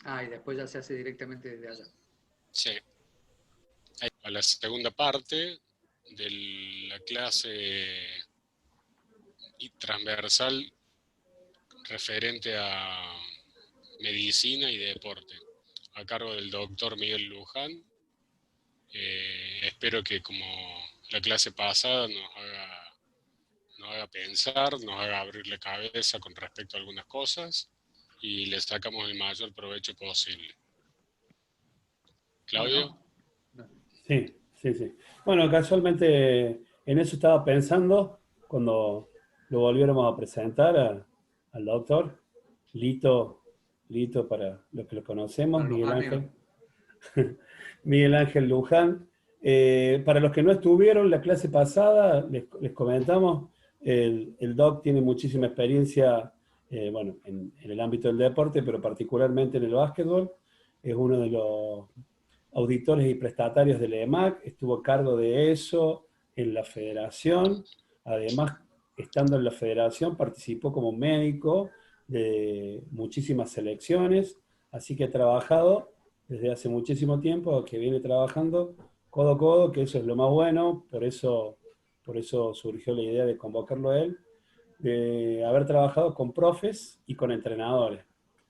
Ah, y después ya se hace directamente desde allá. Sí. A la segunda parte de la clase y transversal referente a medicina y deporte, a cargo del doctor Miguel Luján. Espero que como la clase pasada nos haga pensar, nos haga abrir la cabeza con respecto a algunas cosas y le sacamos el mayor provecho posible. Claudio. Bueno, no, Sí, sí, sí. Bueno, casualmente en eso estaba pensando cuando lo volviéramos a presentar al doctor Lito, Lito para los que lo conocemos, para los amigos. Miguel Ángel Luján. Para los que no estuvieron la clase pasada, les comentamos, el doc tiene muchísima experiencia bueno, en el ámbito del deporte, pero particularmente en el básquetbol. Es uno de los auditores y prestatarios del EMAC, estuvo a cargo de eso en la federación. Además, estando en la federación, participó como médico de muchísimas selecciones, así que ha trabajado desde hace muchísimo tiempo, que viene trabajando codo a codo, que eso es lo más bueno, por eso surgió la idea de convocarlo a él, de haber trabajado con profes y con entrenadores.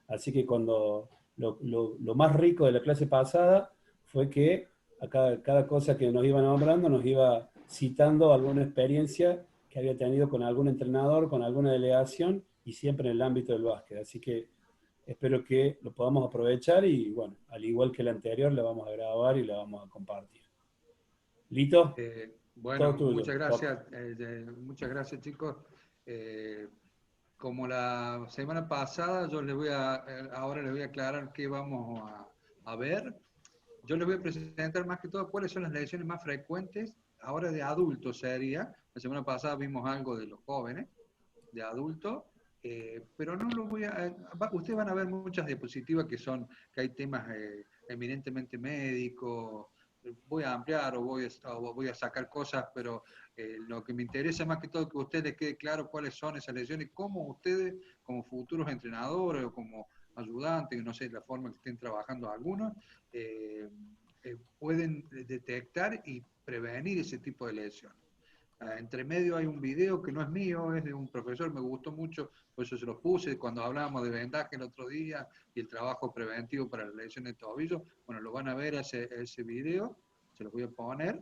Así que cuando lo más rico de la clase pasada fue que a cada cosa que nos iba nombrando nos iba citando alguna experiencia que había tenido con algún entrenador, con alguna delegación y siempre en el ámbito del básquet. Así que espero que lo podamos aprovechar y bueno, al igual que el anterior, la vamos a grabar y la vamos a compartir. ¿Listo? Todo Bueno, tuyo, Doc. muchas gracias chicos. Eh, Como la semana pasada, ahora les voy a aclarar qué vamos a ver. Yo les voy a presentar más que todo cuáles son las lesiones más frecuentes, ahora de adultos sería. La semana pasada vimos algo de los jóvenes, de adultos, pero no lo ustedes van a ver muchas diapositivas que hay temas eminentemente médicos. Voy a ampliar o voy a sacar cosas, pero lo que me interesa más que todo es que a ustedes les quede claro cuáles son esas lesiones, cómo ustedes, como futuros entrenadores o como ayudantes, no sé la forma que estén trabajando algunos, pueden detectar y prevenir ese tipo de lesiones. Entre medio hay un video que no es mío, es de un profesor, me gustó mucho, por eso se los puse cuando hablábamos de vendaje el otro día y el trabajo preventivo para la lesión de tobillo. Bueno, lo van a ver ese video, se los voy a poner.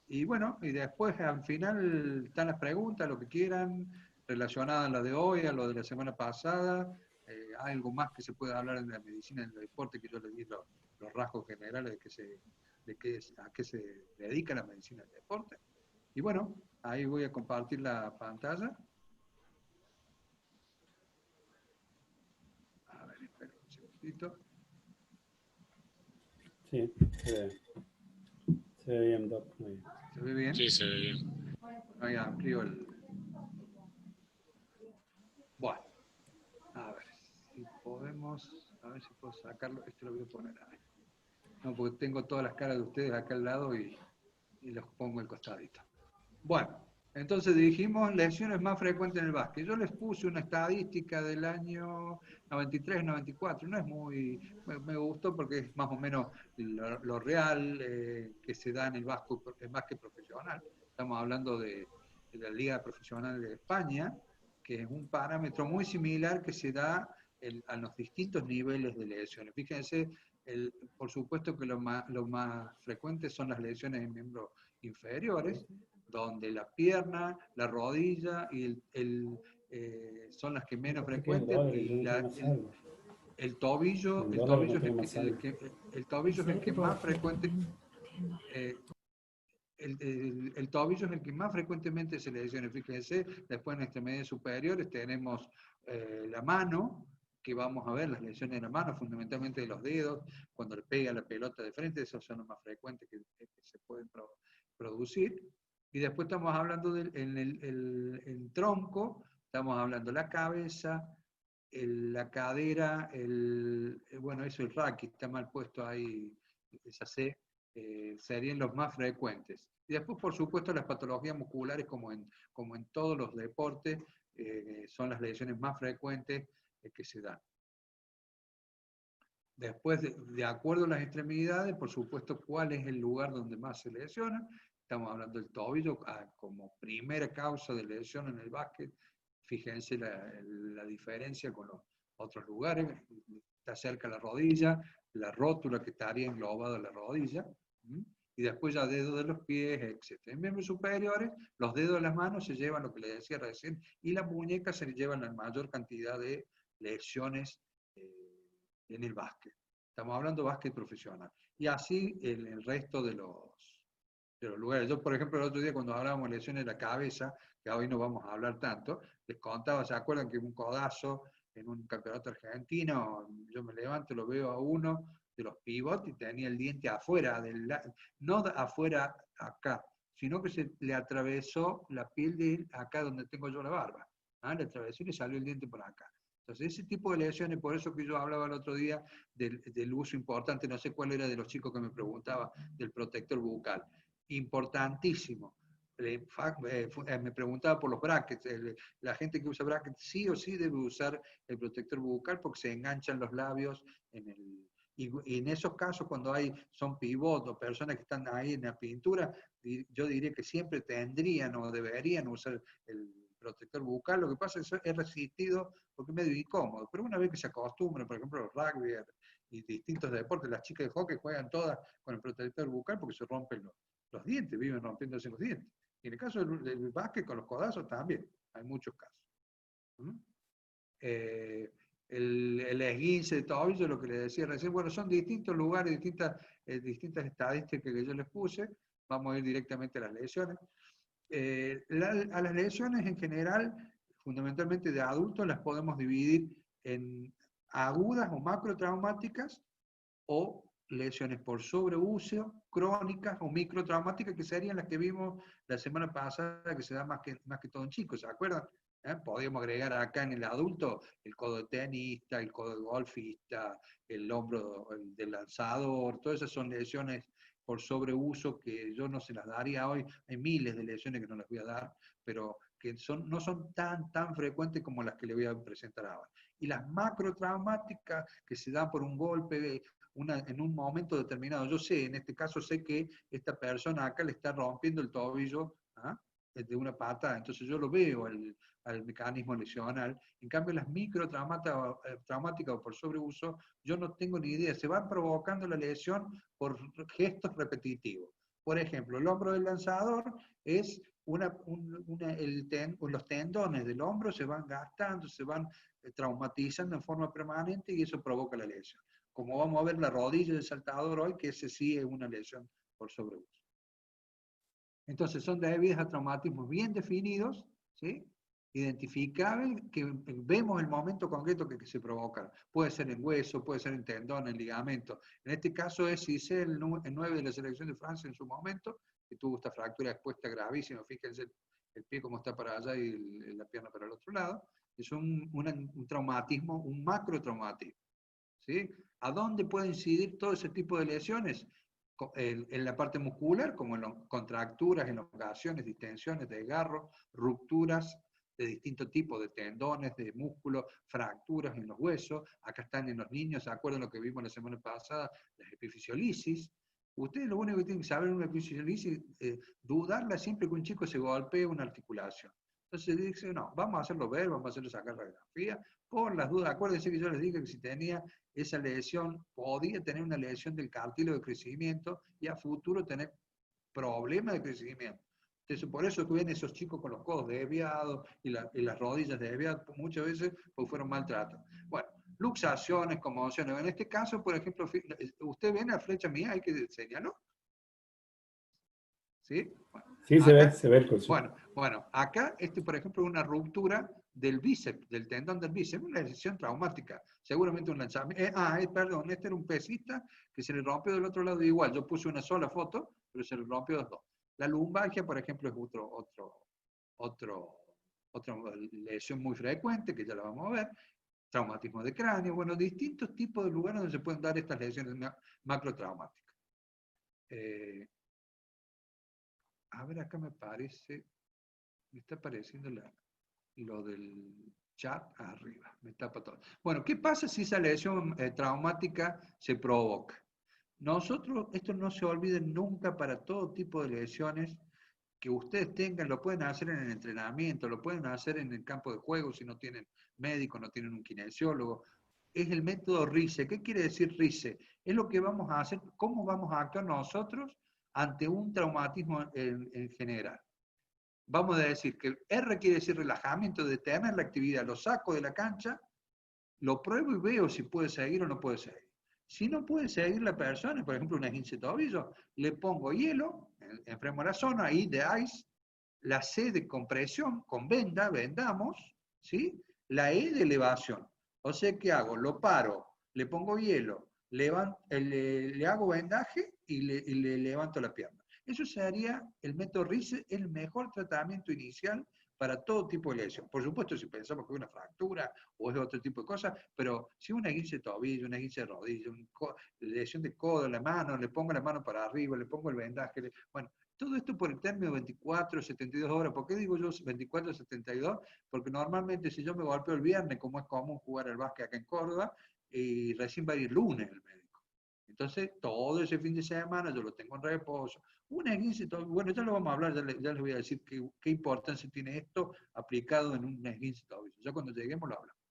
Y bueno, y después al final están las preguntas, lo que quieran, relacionadas a la de hoy, a lo de la semana pasada, algo más que se pueda hablar en la medicina, en el deporte, que yo les di los rasgos generales a qué se dedica la medicina del deporte. Y bueno, ahí voy a compartir la pantalla. A ver, espera un segundito. Sí, se ve bien, Doc. Muy bien. ¿Se ve bien? Sí, se ve bien. Ahí amplío el... Bueno, a ver si podemos... A ver si puedo sacarlo. Esto lo voy a poner ahí. No, porque tengo todas las caras de ustedes acá al lado y los pongo al costadito. Bueno, entonces dijimos lesiones más frecuentes en el básquet. Yo les puse una estadística del año 93-94, no es me gustó porque es más o menos lo real que se da en el básquet profesional. Estamos hablando de la Liga Profesional de España, que es un parámetro muy similar que se da a los distintos niveles de lesiones. Fíjense, por supuesto que lo más frecuentes son las lesiones en miembros inferiores, donde la pierna, la rodilla son las que menos ¿Por qué quieren frecuentes dólares? Yo y no tengo más saldo. el tobillo, En el dólares tobillo no es tengo más saldo. el tobillo es el que más frecuente, eh, el tobillo es el que más frecuentemente se lesiona. Fíjense, después en extremidades superiores tenemos la mano, que vamos a ver las lesiones de la mano, fundamentalmente de los dedos, cuando le pega la pelota de frente, esos son los más frecuentes que se pueden producir. Y después estamos hablando el tronco, estamos hablando la cabeza, la cadera, bueno, eso el raquis, está mal puesto ahí, esa C, serían los más frecuentes. Y después, por supuesto, las patologías musculares, como en todos los deportes, son las lesiones más frecuentes que se dan. Después, de acuerdo a las extremidades, por supuesto, cuál es el lugar donde más se lesiona. Estamos hablando del tobillo como primera causa de lesión en el básquet. Fíjense la diferencia con los otros lugares. Está cerca la rodilla, la rótula que estaría englobada en la rodilla, y después ya dedos de los pies, etc. En miembros superiores, los dedos de las manos se llevan, lo que les decía recién, y las muñecas se llevan la mayor cantidad de lesiones en el básquet. Estamos hablando de básquet profesional. Y así el resto de los lugares. Yo, por ejemplo, el otro día cuando hablábamos de lesiones de la cabeza, que hoy no vamos a hablar tanto, les contaba, ¿se acuerdan que un codazo en un campeonato argentino, yo me levanto, lo veo a uno de los pivots y tenía el diente afuera, no afuera acá, sino que se le atravesó la piel de él acá donde tengo yo la barba. Le atravesó y le salió el diente por acá. Entonces, ese tipo de lesiones, por eso que yo hablaba el otro día del uso importante, no sé cuál era de los chicos que me preguntaba, del protector bucal. Importantísimo. Me preguntaba por los brackets. La gente que usa brackets sí o sí debe usar el protector bucal porque se enganchan los labios y en esos casos, cuando son pivot o personas que están ahí en la pintura, yo diría que siempre tendrían o deberían usar el protector bucal. Lo que pasa es que es resistido porque es medio incómodo, pero una vez que se acostumbran, por ejemplo, los rugby y distintos deportes, las chicas de hockey juegan todas con el protector bucal porque se rompen los dientes, viven rompiéndose los dientes. Y en el caso del básquet con los codazos también, hay muchos casos. El esguince de tobillo, lo que les decía recién, bueno, son distintos lugares, distintas estadísticas que yo les puse. Vamos a ir directamente a las lesiones. A las lesiones en general, fundamentalmente de adultos, las podemos dividir en agudas o macrotraumáticas o lesiones por sobreuso, crónicas o microtraumáticas, que serían las que vimos la semana pasada, que se da más que todo en chicos, ¿se acuerdan? Podríamos agregar acá en el adulto el codo de tenista, el codo de golfista, el hombro del lanzador, todas esas son lesiones por sobreuso que yo no se las daría hoy. Hay miles de lesiones que no las voy a dar, pero que no son tan frecuentes como las que le voy a presentar ahora. Y las macrotraumáticas que se dan por un golpe, en un momento determinado. Yo sé, en este caso sé que esta persona acá le está rompiendo el tobillo de una pata, entonces yo lo veo al mecanismo lesional. En cambio, las microtraumáticas o por sobreuso, yo no tengo ni idea. Se van provocando la lesión por gestos repetitivos. Por ejemplo, el hombro del lanzador es los tendones del hombro se van gastando, se van traumatizando en forma permanente y eso provoca la lesión. Como vamos a ver la rodilla del saltador hoy, que ese sí es una lesión por sobreuso. Entonces son debidas a traumatismos bien definidos, ¿sí? Identificables, que vemos el momento concreto que se provocan. Puede ser en hueso, puede ser en tendón, en ligamento. En este caso es Cissé, el 9 de la selección de Francia en su momento, que tuvo esta fractura expuesta gravísima. Fíjense el pie como está para allá y la pierna para el otro lado. Es un traumatismo, un macrotraumatismo. ¿Sí? ¿A dónde puede incidir todo ese tipo de lesiones? En la parte muscular, como en las contracturas, elongaciones, distensiones, desgarros, rupturas de distintos tipos de tendones, de músculos, fracturas en los huesos. Acá están en los niños, ¿se acuerdan lo que vimos la semana pasada? Las epifisiolisis. Ustedes lo único que tienen que saber en una epifisiolisis es dudarla siempre que un chico se golpee una articulación. Entonces dice, no, vamos a hacerlo ver, vamos a hacerlo sacar radiografía, por las dudas. Acuérdense que yo les dije que si tenía esa lesión, podía tener una lesión del cartílago de crecimiento y a futuro tener problemas de crecimiento. Entonces, por eso que ven esos chicos con los codos desviados y las rodillas desviadas muchas veces porque fueron maltratados. Bueno, luxaciones, conmociones. En este caso, por ejemplo, usted ve la flecha mía, hay que señalarlo. ¿Sí? Bueno, sí, acá, se ve el curso. Bueno, acá, por ejemplo, es una ruptura del bíceps, del tendón del bíceps, una lesión traumática, seguramente un lanzamiento. Perdón, este era un pesista que se le rompió del otro lado igual. Yo puse una sola foto, pero se le rompió los dos. La lumbalgia, por ejemplo, es otra lesión muy frecuente, que ya la vamos a ver. Traumatismo de cráneo, bueno, distintos tipos de lugares donde se pueden dar estas lesiones macrotraumáticas. A ver, acá me está apareciendo lo del chat arriba, me tapa todo. Bueno, ¿qué pasa si esa lesión traumática se provoca? Nosotros, esto no se olviden nunca para todo tipo de lesiones que ustedes tengan, lo pueden hacer en el entrenamiento, lo pueden hacer en el campo de juego si no tienen médico, no tienen un kinesiólogo. Es el método RICE. ¿Qué quiere decir RICE? Es lo que vamos a hacer, cómo vamos a actuar nosotros ante un traumatismo en general. Vamos a decir que R quiere decir relajamiento, detener la actividad, lo saco de la cancha, lo pruebo y veo si puede seguir o no puede seguir. Si no puede seguir la persona, por ejemplo, una esguince de tobillo, le pongo hielo, enfremo la zona, ahí de ice, la C de compresión, con venda, vendamos, ¿sí? La E de elevación. O sea, ¿qué hago? Lo paro, le pongo hielo, le hago vendaje y le levanto la pierna. Eso sería el método RICE, el mejor tratamiento inicial para todo tipo de lesión. Por supuesto, si pensamos que es una fractura o es otro tipo de cosas, pero si una esguince de tobillo, una esguince de rodilla, una lesión de codo, la mano, le pongo la mano para arriba, le pongo el vendaje, bueno, todo esto por el término de 24, 72 horas. ¿Por qué digo yo 24, 72? Porque normalmente si yo me golpeo el viernes, como es común jugar al básquet acá en Córdoba, y recién va a ir lunes el médico. Entonces, todo ese fin de semana yo lo tengo en reposo. Una esguince, bueno, ya lo vamos a hablar, ya les voy a decir qué importancia tiene esto aplicado en un esguince tobillo. Ya cuando lleguemos lo hablamos.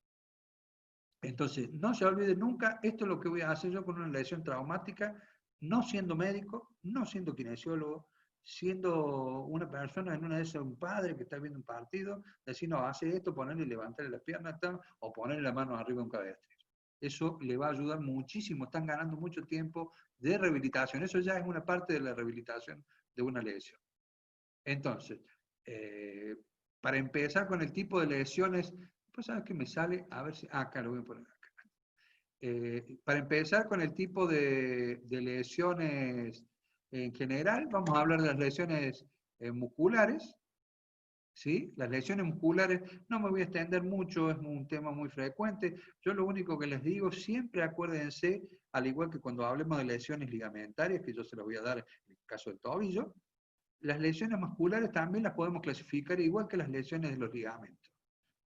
Entonces, no se olviden nunca, esto es lo que voy a hacer yo con una lesión traumática, no siendo médico, no siendo kinesiólogo, siendo una persona, en una de esas, un padre que está viendo un partido, decir, no, hace esto, ponerle, levantarle las piernas, o ponerle la mano arriba a un cabestrillo. Eso le va a ayudar muchísimo, están ganando mucho tiempo de rehabilitación, eso ya es una parte de la rehabilitación de una lesión. Entonces, para empezar con el tipo de lesiones, pues sabes que me sale, a ver si, acá lo voy a poner acá. Para empezar con el tipo de lesiones en general, vamos a hablar de las lesiones musculares, ¿sí? Las lesiones musculares, no me voy a extender mucho, es un tema muy frecuente. Yo lo único que les digo, siempre acuérdense, al igual que cuando hablemos de lesiones ligamentarias, que yo se las voy a dar en el caso del tobillo, las lesiones musculares también las podemos clasificar igual que las lesiones de los ligamentos.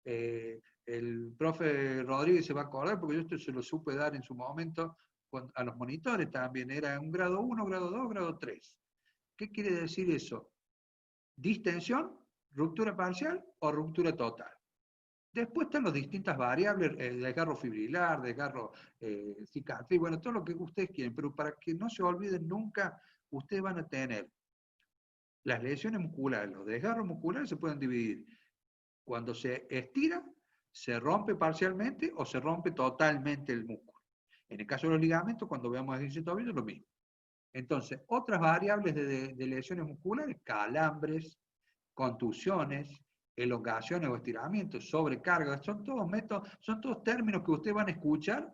El profe Rodríguez se va a acordar, porque yo esto se lo supe dar en su momento a los monitores también, era un grado 1, grado 2, grado 3. ¿Qué quiere decir eso? Distensión, ruptura parcial o ruptura total. Después están las distintas variables, desgarro fibrilar, desgarro cicatriz, bueno, todo lo que ustedes quieren, pero para que no se olviden nunca, ustedes van a tener las lesiones musculares, los desgarros musculares se pueden dividir. Cuando se estira, se rompe parcialmente o se rompe totalmente el músculo. En el caso de los ligamentos, cuando veamos el tobillo, es lo mismo. Entonces, otras variables de lesiones musculares, calambres, contusiones, elongaciones o estiramientos, sobrecargas, son todos métodos, son todos términos que ustedes van a escuchar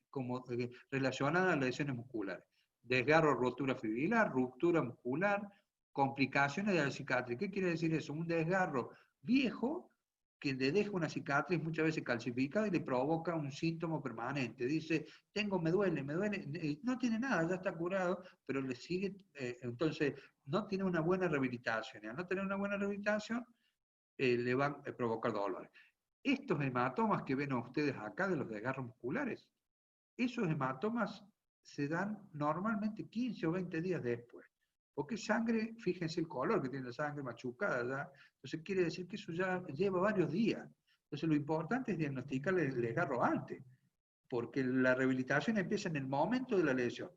como relacionados a las lesiones musculares. Desgarro, rotura fibrilar, ruptura muscular, complicaciones de la cicatriz. ¿Qué quiere decir eso? Un desgarro viejo que le deja una cicatriz muchas veces calcificada y le provoca un síntoma permanente. Dice, me duele, no tiene nada, ya está curado, pero le sigue, entonces no tiene una buena rehabilitación. Y al no tener una buena rehabilitación, le van a provocar dolor. Estos hematomas que ven ustedes acá de los desgarros musculares, esos hematomas se dan normalmente 15 o 20 días después. Porque sangre, fíjense el color que tiene la sangre machucada, ¿ya? Entonces quiere decir que eso ya lleva varios días. Entonces lo importante es diagnosticar el desgarro antes, porque la rehabilitación empieza en el momento de la lesión.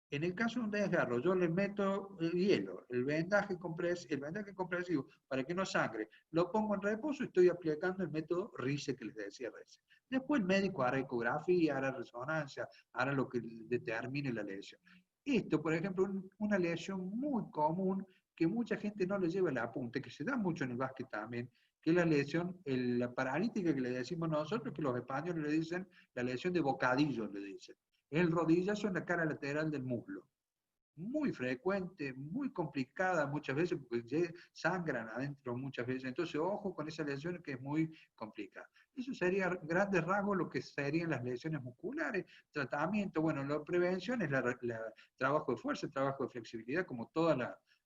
En el caso de un desgarro, yo le meto el hielo, el vendaje compresivo para que no sangre, lo pongo en reposo y estoy aplicando el método RICE que les decía recién. Después el médico hará ecografía, hará resonancia, hará lo que determine la lesión. Esto, por ejemplo, una lesión muy común que mucha gente no le lleva el apunte, que se da mucho en el básquet también, que es la lesión, la paralítica que le decimos nosotros, que los españoles le dicen la lesión de bocadillo, le dicen. El rodillazo en la cara lateral del muslo. Muy frecuente, muy complicada muchas veces, porque sangran adentro muchas veces. Entonces, ojo con esa lesión que es muy complicada. Eso sería, grandes rasgos, lo que serían las lesiones musculares. Tratamiento, bueno, la prevención es trabajo de fuerza, trabajo de flexibilidad, como todo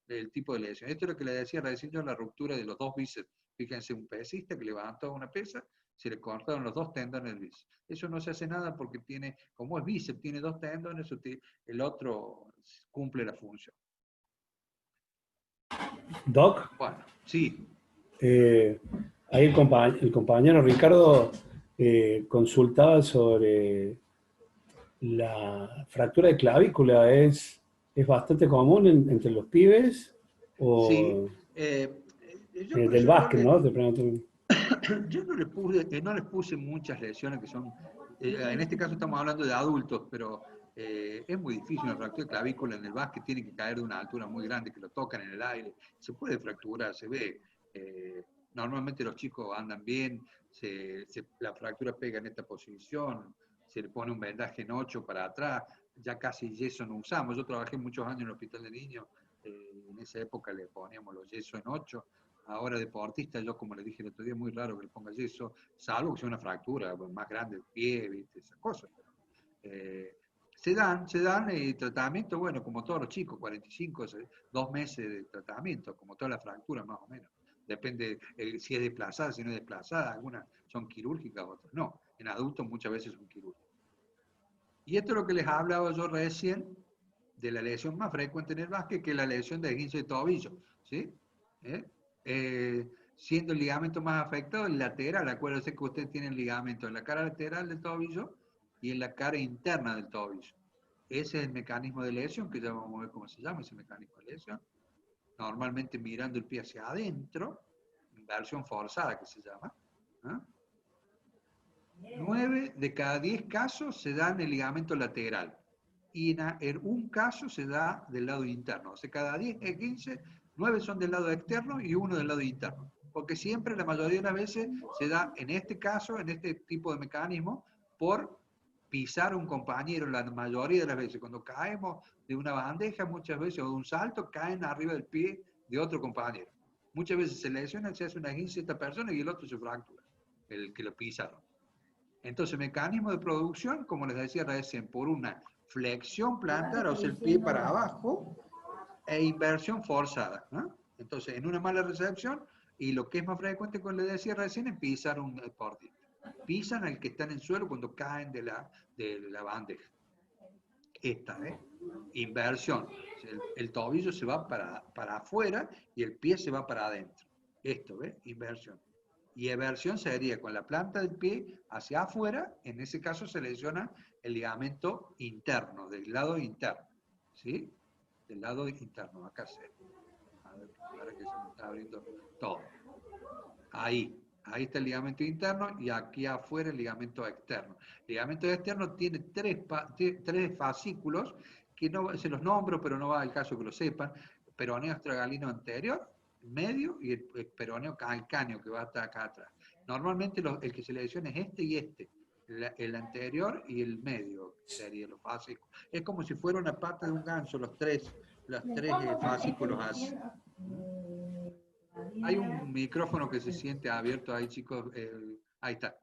el tipo de lesión. Esto es lo que le decía recién yo, la ruptura de los dos bíceps. Fíjense, un pesista que levantó una pesa, se le cortaron los 2 tendones del bíceps. Eso no se hace nada porque tiene, como es bíceps, tiene 2 tendones, el otro cumple la función. Doc, Bueno, sí. ahí el compañero Ricardo consultaba sobre la fractura de clavícula. ¿Es bastante común entre los pibes? Sí. O Yo por del eso básquet, ¿no? Te pregunto. yo no les puse muchas lesiones que son, en este caso estamos hablando de adultos, pero es muy difícil una fractura de clavícula en el básquet, tiene que caer de una altura muy grande, que lo tocan en el aire, se puede fracturar, se ve. Normalmente los chicos andan bien, la fractura pega en esta posición, se le pone un vendaje en 8 para atrás, ya casi yeso no usamos. Yo trabajé muchos años en el hospital de niños, en esa época le poníamos los yesos en 8. Ahora deportista, yo como le dije el otro día, es muy raro que le ponga yeso, salvo que sea una fractura más grande del pie, ¿viste? Esas cosas. Se dan tratamiento, bueno, como todos los chicos, 45, 2 meses de tratamiento, como todas las fracturas más o menos. Depende si es desplazada, si no es desplazada, algunas son quirúrgicas, otras no. En adultos muchas veces son quirúrgicas. Y esto es lo que les hablaba yo recién de la lesión más frecuente en el básquet, que es la lesión de esguince de tobillo, ¿sí? Siendo el ligamento más afectado, el lateral. Acuérdense que usted tiene el ligamento en la cara lateral del tobillo y en la cara interna del tobillo. Ese es el mecanismo de lesión, que ya vamos a ver cómo se llama ese mecanismo de lesión. Normalmente mirando el pie hacia adentro, inversión forzada que se llama. 9 de cada 10 casos se da en el ligamento lateral. Y en un caso se da del lado interno. O sea, cada 10, 15, 9 son del lado externo y 1 del lado interno. Porque siempre, la mayoría de las veces, se da en este caso, en este tipo de mecanismo, por pisar a un compañero. La mayoría de las veces, cuando caemos de una bandeja, muchas veces, o de un salto, caen arriba del pie de otro compañero. Muchas veces se lesiona, se hace una esguince a esta persona y el otro se fractura, el que lo pisaron. Entonces, mecanismo de producción, como les decía recién, por una flexión plantar, o sea, el pie para abajo, e inversión forzada, ¿no? Entonces, en una mala recepción, y lo que es más frecuente, como les decía recién, es pisar un deportista. Pisan al que está en el suelo cuando caen de la bandeja. Esta, inversión. El tobillo se va para afuera y el pie se va para adentro. Esto, ¿ves? Inversión. Y eversión sería con la planta del pie hacia afuera, en ese caso se lesiona el ligamento interno, del lado interno, ¿sí? Del lado interno, acá se. A ver, ahora que se me está abriendo todo. Ahí está el ligamento interno y aquí afuera el ligamento externo. El ligamento externo tiene tres fascículos, que no se los nombro, pero no va al caso que lo sepan. Peroneo astragalino anterior, medio, y el peroneo calcáneo, que va hasta acá atrás. Normalmente el que se lesiona es este y este. El anterior y el medio serían los fascículos. Es como si fuera una pata de un ganso, los tres fascículos así. Hay un micrófono que se siente abierto ahí, chicos. Ahí está.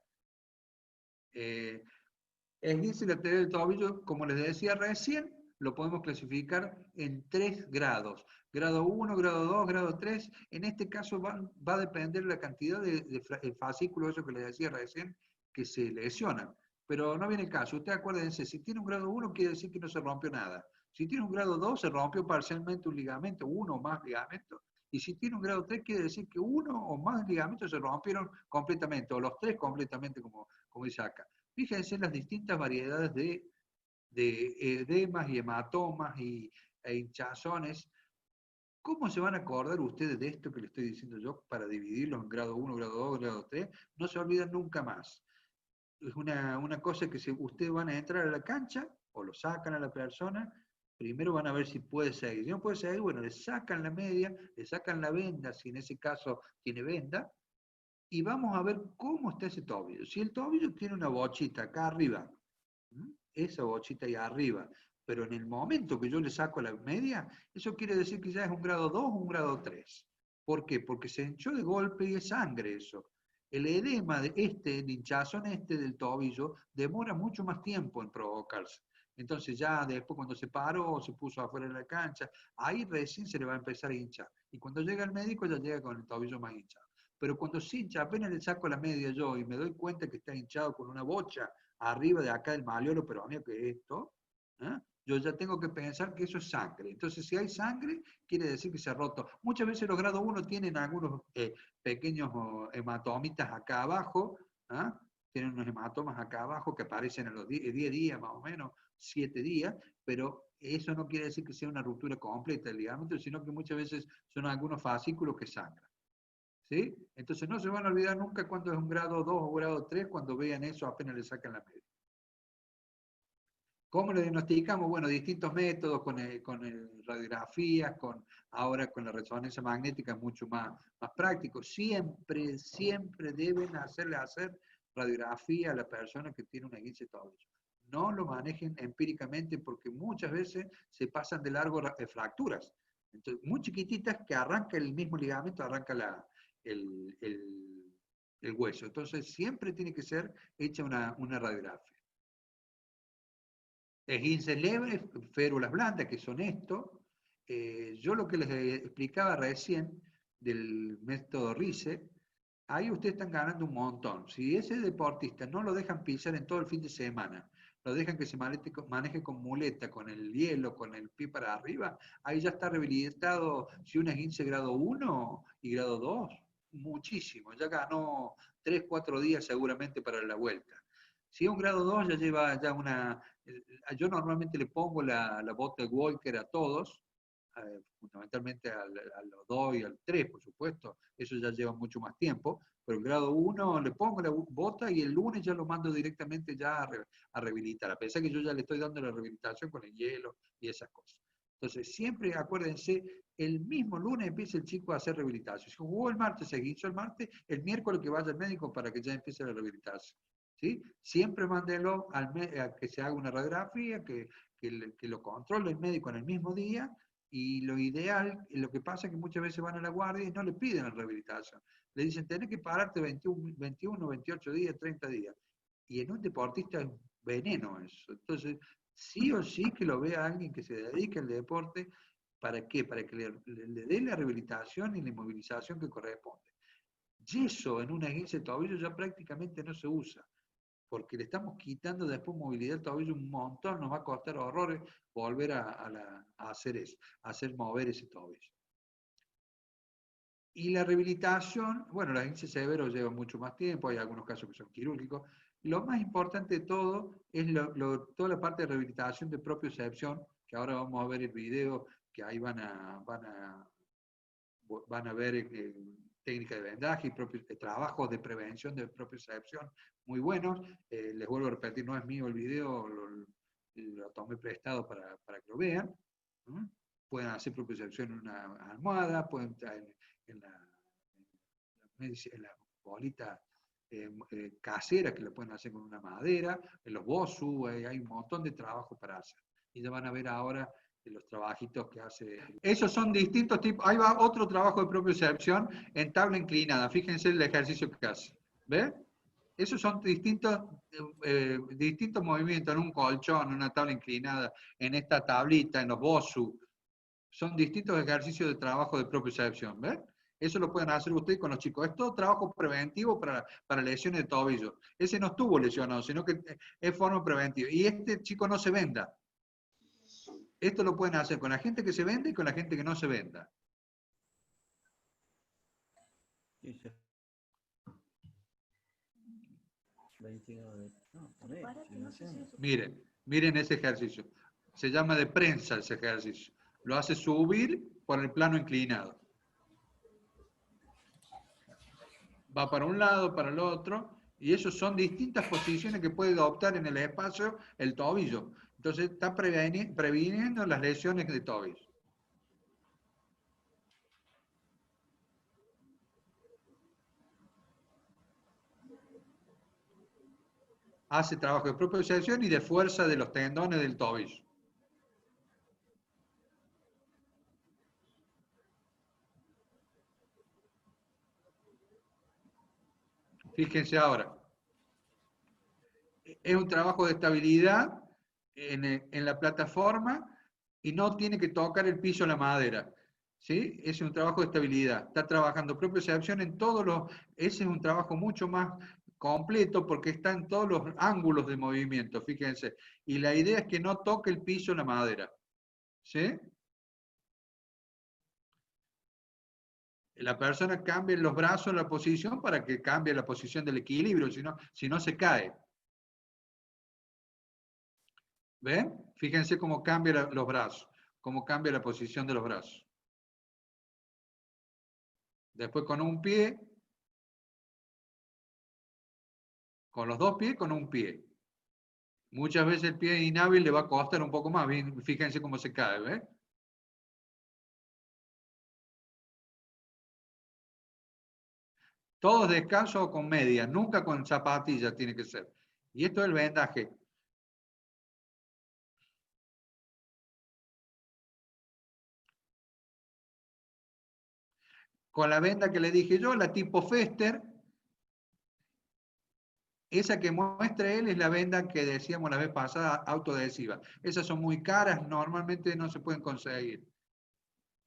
Esguince lateral del tobillo, como les decía recién, lo podemos clasificar en 3 grados. Grado 1, grado 2, grado 3. En este caso va a depender la cantidad de fascículos, eso que les decía recién, que se lesionan. Pero no viene el caso. Ustedes acuérdense, si tiene un grado 1 quiere decir que no se rompió nada. Si tiene un grado 2 se rompió parcialmente un ligamento, uno o más ligamentos. Y si tiene un grado 3 quiere decir que uno o más ligamentos se rompieron completamente, o los 3 completamente, como dice acá. Fíjense las distintas variedades de edemas y hematomas e hinchazones. ¿Cómo se van a acordar ustedes de esto que les estoy diciendo yo para dividirlos en grado 1, grado 2, grado 3? No se olvidan nunca más. Es una cosa que ustedes van a entrar a la cancha o lo sacan a la persona, primero van a ver si puede seguir. Si no puede seguir, bueno, le sacan la media, le sacan la venda, si en ese caso tiene venda, y vamos a ver cómo está ese tobillo. Si el tobillo tiene una bochita acá arriba, esa bochita ahí arriba, pero en el momento que yo le saco la media, eso quiere decir que ya es un grado 2 o un grado 3. ¿Por qué? Porque se hinchó de golpe y es sangre eso. El edema el hinchazón del tobillo, demora mucho más tiempo en provocarse. Entonces ya después cuando se paró, se puso afuera de la cancha, ahí recién se le va a empezar a hinchar. Y cuando llega el médico ya llega con el tobillo más hinchado. Pero cuando se hincha, apenas le saco la media yo y me doy cuenta que está hinchado con una bocha arriba de acá del malleolo, pero a mí que es esto, ¿eh? Yo ya tengo que pensar que eso es sangre. Entonces, si hay sangre, quiere decir que se ha roto. Muchas veces los grado 1 tienen algunos pequeños hematomitas acá abajo, ¿eh? Tienen unos hematomas acá abajo que aparecen a los 10 días, más o menos, 7 días, pero eso no quiere decir que sea una ruptura completa del ligamento, sino que muchas veces son algunos fascículos que sangran. ¿Sí? Entonces no se van a olvidar nunca cuando es un grado 2 o grado 3, cuando vean eso apenas le sacan la media. ¿Cómo lo diagnosticamos? Bueno, distintos métodos, con radiografías, ahora con la resonancia magnética es mucho más práctico. Siempre, siempre deben hacer radiografía a la persona que tiene una esguince de tobillo. No lo manejen empíricamente porque muchas veces se pasan de largo fracturas. Entonces, muy chiquititas que arranca el mismo ligamento, arranca el hueso. Entonces, siempre tiene que ser hecha una radiografía. Esguinces leves, férulas blandas, que son esto. Yo lo que les explicaba recién del método RICE, ahí ustedes están ganando un montón. Si ese deportista no lo dejan pisar en todo el fin de semana, lo dejan que se maneje con muleta, con el hielo, con el pie para arriba, ahí ya está rehabilitado. Si un esguince grado 1 y grado 2, muchísimo. Ya ganó 3, 4 días seguramente para la vuelta. Si es un grado 2, ya lleva ya una... Yo normalmente le pongo la bota de Walker a todos, fundamentalmente a los 2 y al 3, por supuesto, eso ya lleva mucho más tiempo, pero el grado 1 le pongo la bota y el lunes ya lo mando directamente ya a rehabilitar, a pesar que yo ya le estoy dando la rehabilitación con el hielo y esas cosas. Entonces, siempre acuérdense, el mismo lunes empieza el chico a hacer rehabilitación. Si jugó el martes, se hizo el martes, el miércoles que vaya al médico para que ya empiece la rehabilitación. ¿Sí? Siempre mándelo a que se haga una radiografía, que lo controle el médico en el mismo día, y lo ideal, lo que pasa es que muchas veces van a la guardia y no le piden la rehabilitación. Le dicen, tenés que pararte 21, 28 días, 30 días. Y en un deportista es veneno eso. Entonces, sí o sí que lo vea alguien que se dedique al deporte. ¿Para qué? Para que le dé la rehabilitación y la inmovilización que corresponde. Yeso en una esguince de tobillo ya prácticamente no se usa, porque le estamos quitando después movilidad del tobillo un montón, nos va a costar horrores volver a hacer eso, a hacer mover ese tobillo. Y la rehabilitación, bueno, la esguince severo lleva mucho más tiempo, hay algunos casos que son quirúrgicos. Lo más importante de todo es toda la parte de rehabilitación de propiocepción, que ahora vamos a ver el video, que ahí van a ver técnica de vendaje y trabajos de prevención de propiocepción muy buenos. Les vuelvo a repetir, no es mío el video, lo tomé prestado para que lo vean. Pueden hacer propiocepción en una almohada, pueden en la bolita casera que lo pueden hacer con una madera, en los BOSU, hay un montón de trabajo para hacer. Y ya van a ver ahora los trabajitos que hace. Esos son distintos tipos. Ahí va otro trabajo de propiocepción en tabla inclinada. Fíjense el ejercicio que hace. ¿Ve? Esos son distintos movimientos en un colchón, en una tabla inclinada, en esta tablita, en los BOSU. Son distintos ejercicios de trabajo de propiocepción. ¿Ve? Eso lo pueden hacer ustedes con los chicos. Es todo trabajo preventivo para lesiones de tobillo. Ese no estuvo lesionado, sino que es forma preventiva. Y este chico no se venda. Esto lo pueden hacer con la gente que se vende y con la gente que no se venda. Miren ese ejercicio. Se llama de prensa ese ejercicio. Lo hace subir por el plano inclinado. Va para un lado, para el otro, y eso son distintas posiciones que puede adoptar en el espacio el tobillo. Entonces está previniendo las lesiones de tobillo. Hace trabajo de propiocepción y de fuerza de los tendones del tobillo. Fíjense ahora. Es un trabajo de estabilidad en la plataforma y no tiene que tocar el piso de la madera. ¿Sí? Ese es un trabajo de estabilidad. Está trabajando propiocepción en todos los... Ese es un trabajo mucho más completo porque está en todos los ángulos de movimiento, fíjense. Y la idea es que no toque el piso la madera. ¿Sí? La persona cambia los brazos en la posición para que cambie la posición del equilibrio, si no se cae. ¿Ven? Fíjense cómo cambia los brazos, cómo cambia la posición de los brazos. Después con un pie, con los dos pies, con un pie. Muchas veces el pie inhábil le va a costar un poco más. Fíjense cómo se cae, ¿ves? Todos descalzos o con medias, nunca con zapatillas tiene que ser. Y esto es el vendaje. Con la venda que le dije yo, la tipo Fester, esa que muestra él es la venda que decíamos la vez pasada, autoadhesiva. Esas son muy caras, normalmente no se pueden conseguir.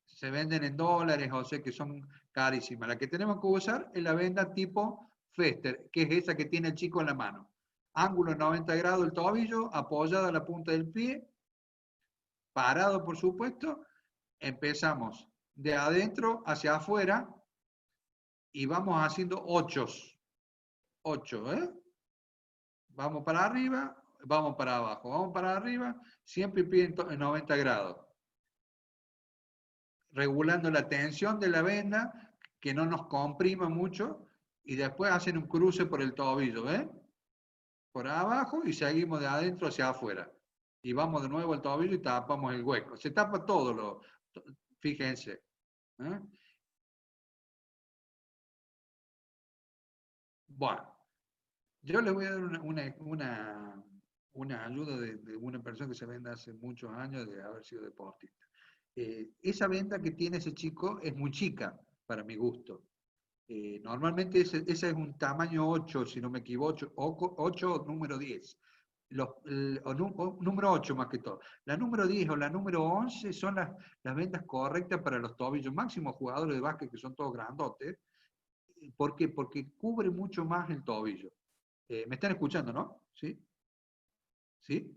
Se venden en dólares, o sea que son carísimas. La que tenemos que usar es la venda tipo Fester, que es esa que tiene el chico en la mano. Ángulo 90 grados el tobillo, apoyada a la punta del pie, parado por supuesto. Empezamos de adentro hacia afuera y vamos haciendo ochos. 8, ¿eh? Vamos para arriba, vamos para abajo, vamos para arriba, siempre pie en 90 grados. Regulando la tensión de la venda, que no nos comprima mucho, y después hacen un cruce por el tobillo, ¿ven? Por abajo y seguimos de adentro hacia afuera. Y vamos de nuevo al tobillo y tapamos el hueco. Se tapa todo, fíjense. ¿Eh? Bueno, yo les voy a dar una ayuda de una persona que se vende hace muchos años de haber sido deportista. Esa venda que tiene ese chico es muy chica para mi gusto. Normalmente ese es un tamaño 8, si no me equivoco, 8 o número 10. Número 8 más que todo. La número 10 o la número 11 son las vendas correctas para los tobillos. Máximos jugadores de básquet que son todos grandotes. ¿Por qué? Porque cubre mucho más el tobillo. ¿Me están escuchando, no? ¿Sí? ¿Sí?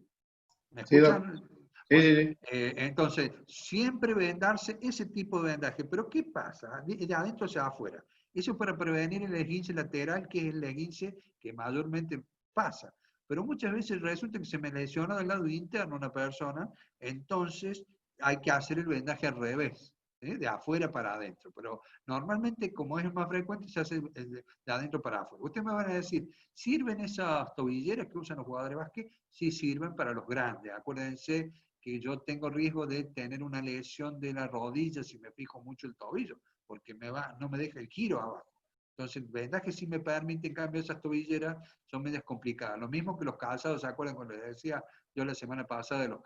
¿Me Sí, Doc. escuchan? Sí, Bueno, sí, sí. entonces, siempre vendarse ese tipo de vendaje. Pero ¿qué pasa? De adentro hacia afuera. Eso es para prevenir el esguince lateral, que es el esguince que mayormente pasa. Pero muchas veces resulta que se me lesiona del lado interno una persona, entonces hay que hacer el vendaje al revés, ¿eh? De afuera para adentro. Pero normalmente, como es más frecuente, se hace de adentro para afuera. Ustedes me van a decir, ¿sirven esas tobilleras que usan los jugadores de básquet? Sí sirven para los grandes. Acuérdense que yo tengo riesgo de tener una lesión de la rodilla si me fijo mucho el tobillo, porque no me deja el giro abajo. Entonces, vendaje sí me permite, en cambio, esas tobilleras son medias complicadas. Lo mismo que los calzados, ¿se acuerdan cuando les decía yo la semana pasada de los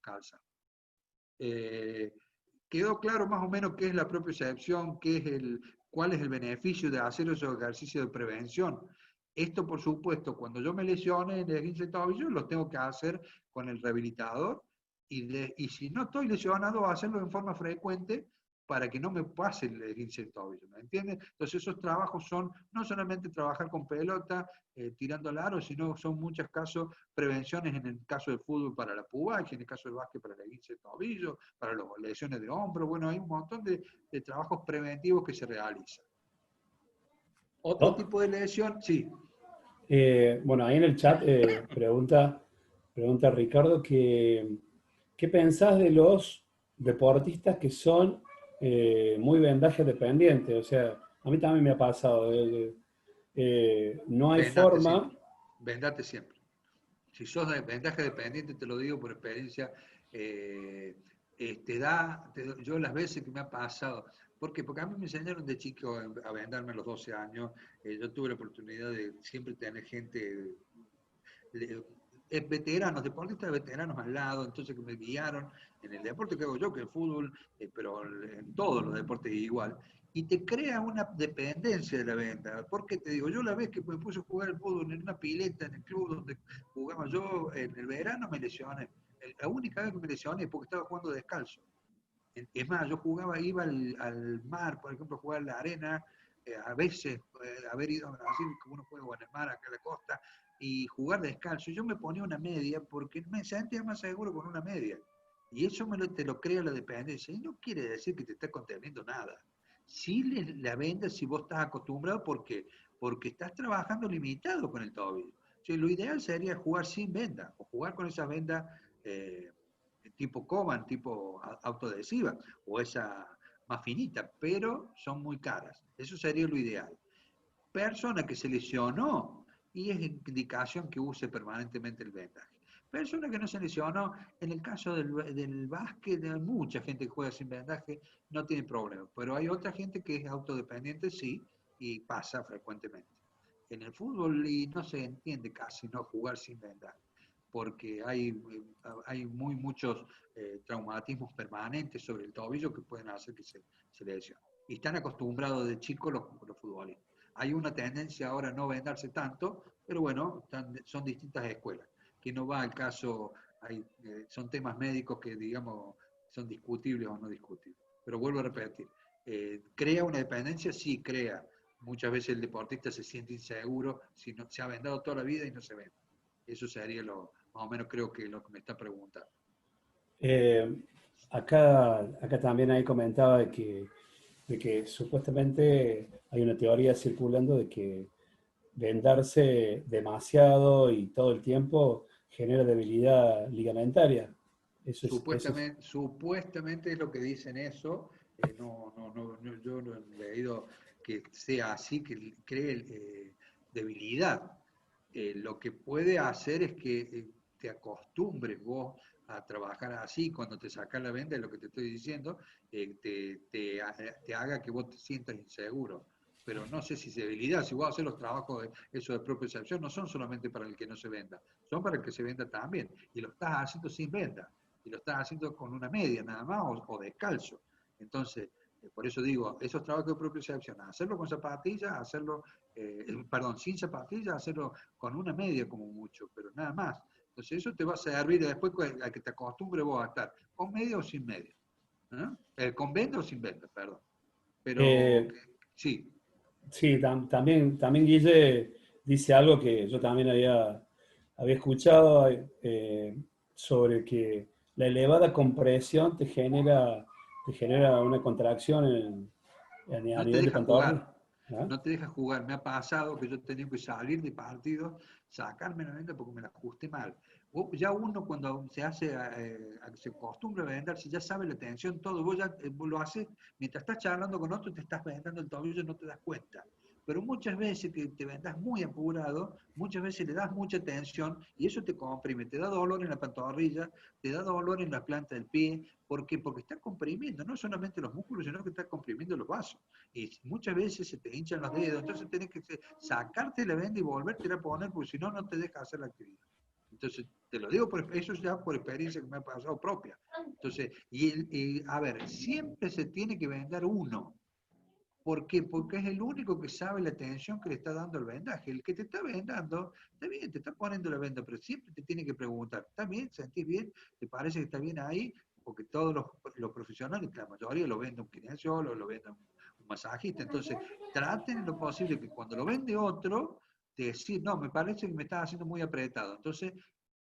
calzados? Quedó claro más o menos qué es la propiocepción, cuál es el beneficio de hacer esos ejercicios de prevención. Esto, por supuesto, cuando yo me lesione en el esguince de tobillo, lo tengo que hacer con el rehabilitador y si no estoy lesionado, hacerlo en forma frecuente para que no me pase el esguince de tobillo, ¿me entiendes? Entonces esos trabajos son no solamente trabajar con pelota, tirando al aro, sino son muchos casos, prevenciones en el caso del fútbol para la pubalgia, en el caso del básquet para el esguince de tobillo, para las lesiones de hombro, bueno, hay un montón de trabajos preventivos que se realizan. Otro Doc, tipo de lesión, sí. bueno, ahí en el chat pregunta Ricardo ¿qué pensás de los deportistas que son muy vendaje dependientes? O sea, a mí también me ha pasado. No hay Vendate forma. siempre, vendate siempre. Si sos de vendaje dependiente, te lo digo por experiencia, yo las veces que me ha pasado, ¿por qué? Porque a mí me enseñaron de chico a vendarme a los 12 años, yo tuve la oportunidad de siempre tener gente, veteranos, deportistas veteranos al lado, entonces que me guiaron en el deporte que hago yo, que es el fútbol, pero en todos los deportes igual, y te crea una dependencia de la venda. Porque te digo, yo la vez que me puse a jugar el fútbol en una pileta, en el club donde jugaba yo, en el verano me lesioné. La única vez que me lesioné porque estaba jugando descalzo. Es más, yo iba al mar, por ejemplo, a jugar en la arena, a veces haber ido a Brasil, que uno juega en el mar, acá en la costa, y jugar descalzo. Yo me ponía una media porque me sentía más seguro con una media. Y eso te lo crea la dependencia. Y no quiere decir que te esté conteniendo nada. Sí la venda si vos estás acostumbrado, porque estás trabajando limitado con el tobillo. O sea, lo ideal sería jugar sin venda, o jugar con esa venda tipo Coban, tipo autoadhesiva, o esa más finita, pero son muy caras. Eso sería lo ideal. Persona que se lesionó, y es indicación que use permanentemente el vendaje. Persona que no se lesionó, en el caso del básquet, hay mucha gente que juega sin vendaje, no tiene problema, pero hay otra gente que es autodependiente, sí, y pasa frecuentemente. En el fútbol y no se entiende casi no jugar sin vendaje, porque hay muchos traumatismos permanentes sobre el tobillo que pueden hacer que se lesione. Y están acostumbrados de chicos los futbolistas. Hay una tendencia ahora a no vendarse tanto, pero bueno, son distintas escuelas, que no va al caso, son temas médicos que digamos son discutibles o no discutibles. Pero vuelvo a repetir, ¿crea una dependencia? Sí, crea. Muchas veces el deportista se siente inseguro si no, se ha vendado toda la vida y no se vende. Eso sería más o menos creo que lo que me está preguntando. Eh, acá también ahí comentaba de que supuestamente hay una teoría circulando de que vendarse demasiado y todo el tiempo genera debilidad ligamentaria. Supuestamente es lo que dicen eso. Yo no he leído que sea así, que cree debilidad. Lo que puede hacer es que te acostumbres vos a trabajar así, cuando te sacas la venda, es lo que te estoy diciendo, te haga que vos te sientas inseguro. Pero no sé si es debilidad, si vos haces los trabajos eso de propiocepción, no son solamente para el que no se venda, son para el que se venda también. Y lo estás haciendo sin venda, y lo estás haciendo con una media nada más, o descalzo. Entonces, por eso digo, esos trabajos de propiocepción, hacerlo con zapatillas, hacerlo, perdón, sin zapatillas, hacerlo con una media como mucho, pero nada más. Entonces eso te va a servir después a que te acostumbres vos a estar con media o sin media. Con venda o sin venda, perdón. Pero Eh, sí. sí, también Guille dice algo que yo también había escuchado sobre que la elevada compresión te genera una contracción a No te nivel de deja pantorrilla. jugar, ¿Ah? no te deja jugar. Me ha pasado que yo tenía que salir de partidos, sacarme la venda porque me la ajusté mal. Ya uno cuando se acostumbra a vendar, si ya sabe la tensión, todo, vos lo haces, mientras estás charlando con otro, te estás vendando el tobillo y no te das cuenta. Pero muchas veces que te vendas muy apurado, muchas veces le das mucha tensión y eso te comprime, te da dolor en la pantorrilla, te da dolor en la planta del pie. ¿Por qué? Porque está comprimiendo, no solamente los músculos, sino que está comprimiendo los vasos. Y muchas veces se te hinchan los dedos, entonces tenés que sacarte la venda y volverte a poner, porque si no, no te deja hacer la actividad. Entonces, te lo digo, eso ya por experiencia que me ha pasado propia. Entonces, a ver, siempre se tiene que vendar uno. ¿Por qué? Porque es el único que sabe la tensión que le está dando el vendaje. El que te está vendando, está bien, te está poniendo la venda, pero siempre te tiene que preguntar, ¿está bien? ¿Sentís bien? ¿Te parece que está bien ahí? Porque todos los profesionales, la mayoría lo vende un kinesiólogo, lo vende un masajista. Entonces, traten en lo posible que cuando lo vende otro, te decir, no, me parece que me estás haciendo muy apretado. Entonces,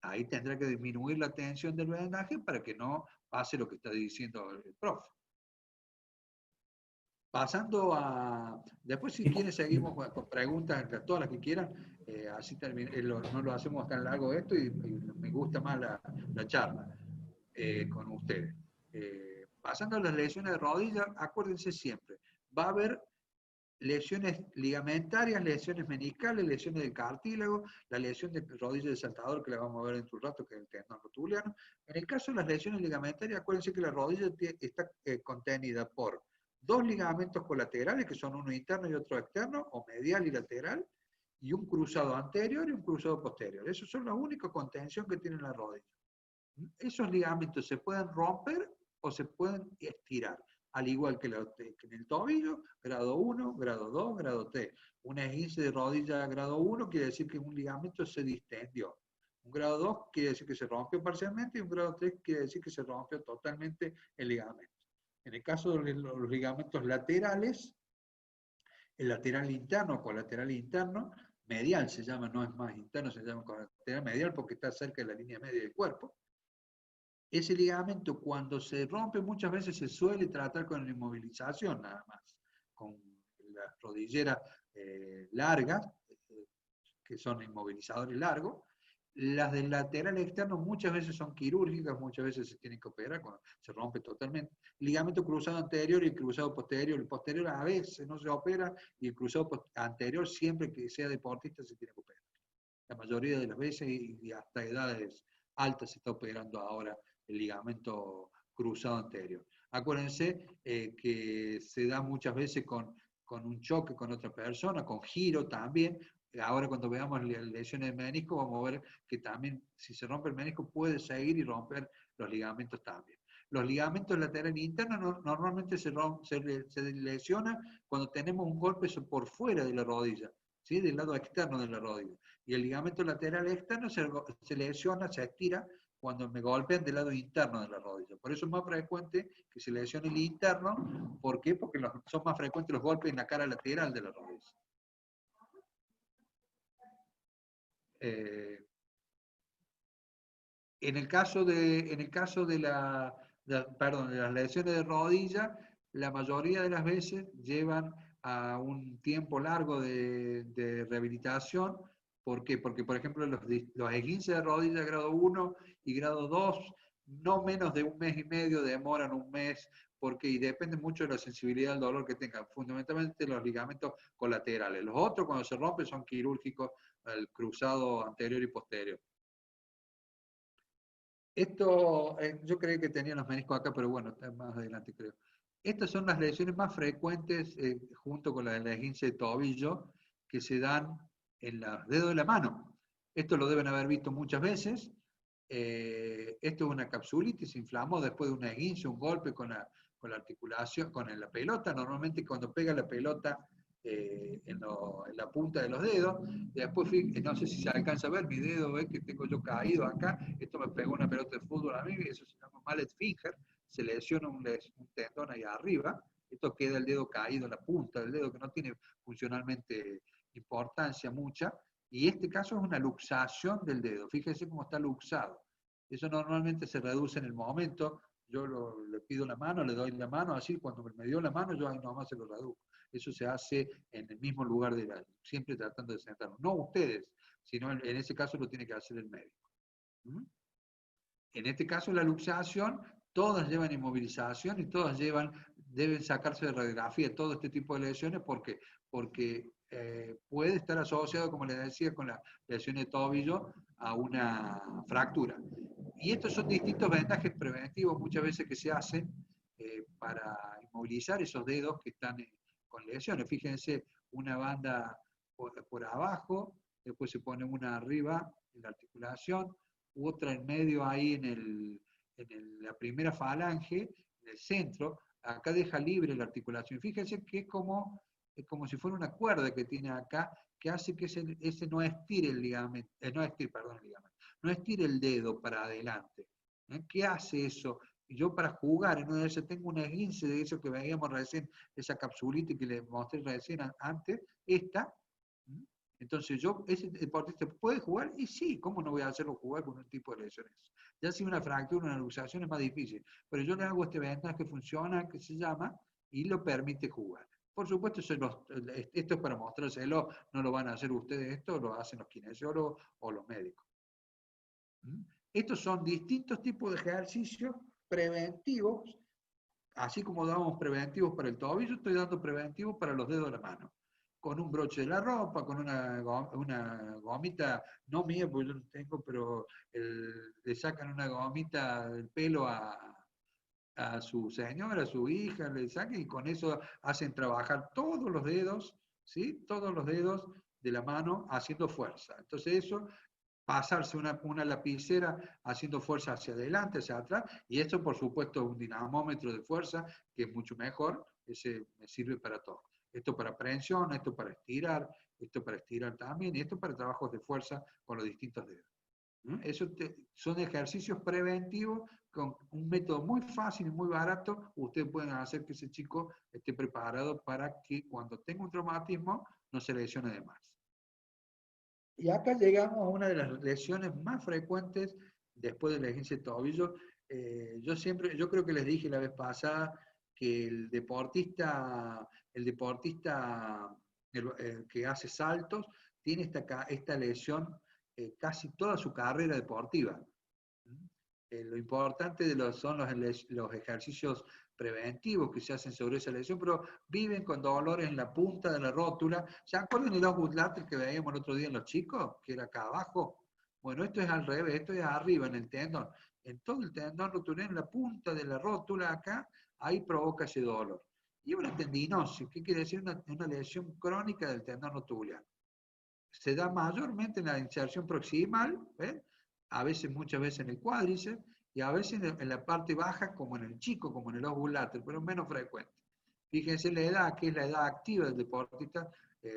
ahí tendrá que disminuir la tensión del vendaje para que no pase lo que está diciendo el profe. Pasando a. Después, si quieren, seguimos con preguntas, todas las que quieran. Así no lo hacemos tan largo esto y me gusta más la charla con ustedes. Pasando a las lesiones de rodilla, acuérdense siempre: va a haber lesiones ligamentarias, lesiones meniscales, lesiones del cartílago, la lesión de rodilla de saltador que la vamos a ver en un rato, que es el tendón rotuliano. En el caso de las lesiones ligamentarias, acuérdense que la rodilla está contenida por dos ligamentos colaterales, que son uno interno y otro externo, o medial y lateral, y un cruzado anterior y un cruzado posterior. Esos son la única contención que tiene la rodilla. Esos ligamentos se pueden romper o se pueden estirar, al igual que en el tobillo, grado 1, grado 2, grado 3. Un esguince de rodilla grado 1 quiere decir que un ligamento se distendió. Un grado 2 quiere decir que se rompió parcialmente y un grado 3 quiere decir que se rompió totalmente el ligamento. En el caso de los ligamentos laterales, el lateral interno o colateral interno, medial se llama, no es más interno, se llama colateral medial porque está cerca de la línea media del cuerpo. Ese ligamento cuando se rompe muchas veces se suele tratar con la inmovilización nada más, con las rodilleras largas, que son inmovilizadores largos. Las del lateral externo muchas veces son quirúrgicas, muchas veces se tienen que operar cuando se rompe totalmente. El ligamento cruzado anterior y el cruzado posterior. El posterior a veces no se opera y el cruzado anterior siempre que sea deportista se tiene que operar. La mayoría de las veces y hasta edades altas se está operando ahora el ligamento cruzado anterior. Acuérdense que se da muchas veces con un choque con otra persona, con giro también. Ahora cuando veamos lesiones de menisco vamos a ver que también si se rompe el menisco puede seguir y romper los ligamentos también. Los ligamentos laterales internos normalmente se lesionan cuando tenemos un golpe por fuera de la rodilla, ¿sí? Del lado externo de la rodilla. Y el ligamento lateral externo se lesiona, se estira cuando me golpean del lado interno de la rodilla. Por eso es más frecuente que se lesione el interno. ¿Por qué? Porque son más frecuentes los golpes en la cara lateral de la rodilla. En el caso de las lesiones de rodilla, la mayoría de las veces llevan a un tiempo largo de rehabilitación. ¿Por qué? Porque, por ejemplo, los esguinces de rodilla grado 1 y grado 2, no menos de 1 mes y medio, demoran 1 mes, y depende mucho de la sensibilidad al dolor que tengan, fundamentalmente los ligamentos colaterales. Los otros, cuando se rompen, son quirúrgicos, el cruzado anterior y posterior. Esto, yo creí que tenía los meniscos acá, pero bueno, está más adelante creo. Estas son las lesiones más frecuentes, junto con la del esguince de tobillo, que se dan en los dedos de la mano. Esto lo deben haber visto muchas veces. Esto es una capsulitis, se inflamó después de un esguince, un golpe con la articulación, con la pelota. Normalmente cuando pega la pelota en la punta de los dedos, después no sé si se alcanza a ver mi dedo, que tengo yo caído acá, esto me pegó una pelota de fútbol a mí, eso se llama mallet finger, se lesiona un tendón ahí arriba, esto queda el dedo caído en la punta del dedo, que no tiene funcionalmente importancia mucha, y este caso es una luxación del dedo, fíjense cómo está luxado. Eso normalmente se reduce en el momento, yo le pido la mano, le doy la mano, así cuando me dio la mano yo ahí nomás se lo reduzco. Eso se hace en el mismo lugar siempre tratando de sentarnos. No ustedes, sino en ese caso lo tiene que hacer el médico. En este caso la luxación, todas llevan inmovilización y todas deben sacarse de radiografía todo este tipo de lesiones porque puede estar asociado, como les decía, con la lesión de tobillo a una fractura. Y estos son distintos vendajes preventivos muchas veces que se hacen para inmovilizar esos dedos que están con lesiones. Fíjense, una banda por abajo, después se pone una arriba en la articulación, otra en medio ahí en la primera falange, en el centro, acá deja libre la articulación. Fíjense que es como si fuera una cuerda que tiene acá, que hace que ese no estire el ligamento, no estire el dedo para adelante. ¿Qué hace eso? Yo para jugar, en una vez tengo un esguince de eso que veíamos recién, esa capsulita que les mostré recién antes, esta. Entonces ese deportista puede jugar, y sí, ¿cómo no voy a hacerlo jugar con un tipo de lesiones? Ya si una fractura, una luxación es más difícil, pero yo le hago este vendaje que funciona, que se llama, y lo permite jugar. Por supuesto, esto es para mostrárselo, no lo van a hacer ustedes, esto lo hacen los kinesiólogos o los médicos. Estos son distintos tipos de ejercicios preventivos, así como damos preventivos para el tobillo, estoy dando preventivos para los dedos de la mano. Con un broche de la ropa, con una gomita, no mía porque yo no tengo, pero le sacan una gomita del pelo a su señora, a su hija, le sacan y con eso hacen trabajar todos los dedos, ¿sí? Todos los dedos de la mano haciendo fuerza. Entonces eso, pasarse una lapicera haciendo fuerza hacia adelante, hacia atrás, y esto por supuesto es un dinamómetro de fuerza que es mucho mejor, ese me sirve para todo. Esto para prehensión, esto para estirar también, y esto para trabajos de fuerza con los distintos dedos. Eso son ejercicios preventivos con un método muy fácil y muy barato, ustedes pueden hacer que ese chico esté preparado para que cuando tenga un traumatismo no se lesione de más. Y acá llegamos a una de las lesiones más frecuentes después de la esguince de tobillo. Yo creo que les dije la vez pasada que el deportista que hace saltos tiene esta lesión casi toda su carrera deportiva. Lo importante son los ejercicios preventivos que se hacen sobre esa lesión, pero viven con dolores en la punta de la rótula. ¿Se acuerdan de los lateral que veíamos el otro día en los chicos? Que era acá abajo. Bueno, esto es al revés, esto es arriba en el tendón. En todo el tendón rotuliano, en la punta de la rótula acá, ahí provoca ese dolor. Y una tendinosis, ¿qué quiere decir? Una lesión crónica del tendón rotuliano. Se da mayormente en la inserción proximal, ¿ven? A veces, muchas veces en el cuádriceps, y a veces en la parte baja, como en el chico, como en el óvulo láteral, pero menos frecuente. Fíjense la edad, que es la edad activa del deportista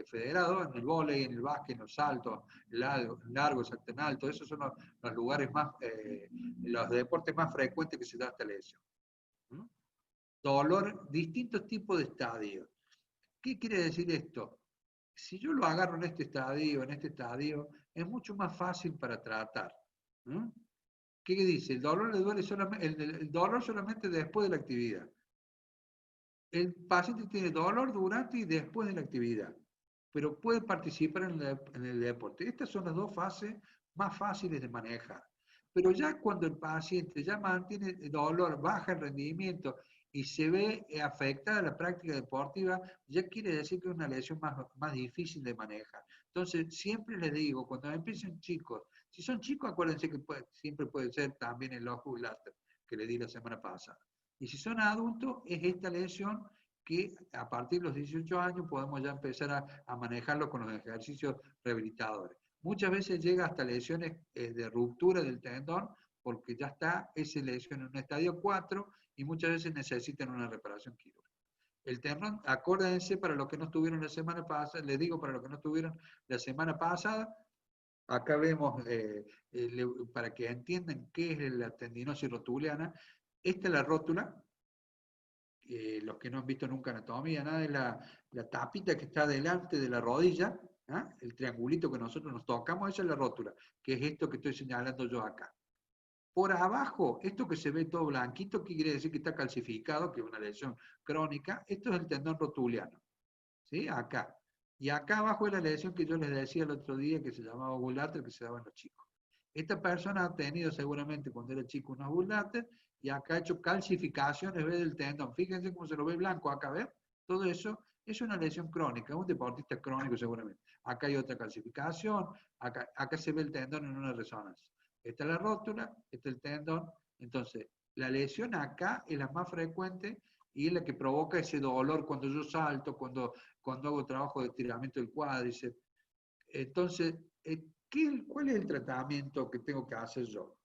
federado, en el vóley, en el básquet, en los saltos, largos, salto en alto, esos son los lugares más, los deportes más frecuentes que se da esta lesión. ¿No? Dolor, distintos tipos de estadios. ¿Qué quiere decir esto? Si yo lo agarro en este estadio, es mucho más fácil para tratar. ¿No? ¿Qué dice? El dolor le duele el dolor solamente después de la actividad. El paciente tiene dolor durante y después de la actividad, pero puede participar en el deporte. Estas son las dos fases más fáciles de manejar. Pero ya cuando el paciente ya mantiene dolor, baja el rendimiento y se ve afectada la práctica deportiva, ya quiere decir que es una lesión más difícil de manejar. Entonces, siempre les digo, cuando empiecen chicos, si son chicos, acuérdense que siempre puede ser también el ojo láteral, que le di la semana pasada. Y si son adultos, es esta lesión que a partir de los 18 años podemos ya empezar a manejarlo con los ejercicios rehabilitadores. Muchas veces llega hasta lesiones de ruptura del tendón, porque ya está esa lesión en un estadio 4 y muchas veces necesitan una reparación quirúrgica. El tendón, acuérdense, para los que no estuvieron la semana pasada, les digo para los que no estuvieron la semana pasada, acá vemos, para que entiendan qué es la tendinosis rotuliana, esta es la rótula, los que no han visto nunca anatomía, nada de la tapita que está delante de la rodilla, ¿ah? El triangulito que nosotros nos tocamos, esa es la rótula, que es esto que estoy señalando yo acá. Por abajo, esto que se ve todo blanquito, que quiere decir que está calcificado, que es una lesión crónica, esto es el tendón rotuliano, ¿sí? Acá. Y acá abajo es la lesión que yo les decía el otro día, que se llamaba obulater, que se daba en los chicos. Esta persona ha tenido seguramente cuando era chico unos obulater, y acá ha hecho calcificaciones del tendón. Fíjense cómo se lo ve blanco acá, ¿ven? Todo eso es una lesión crónica, un deportista crónico seguramente. Acá hay otra calcificación, acá se ve el tendón en una resonancia. Esta es la rótula, este es el tendón. Entonces, la lesión acá es la más frecuente y es la que provoca ese dolor cuando yo salto, cuando hago trabajo de estiramiento del cuádriceps. Entonces, ¿cuál es el tratamiento que tengo que hacer yo?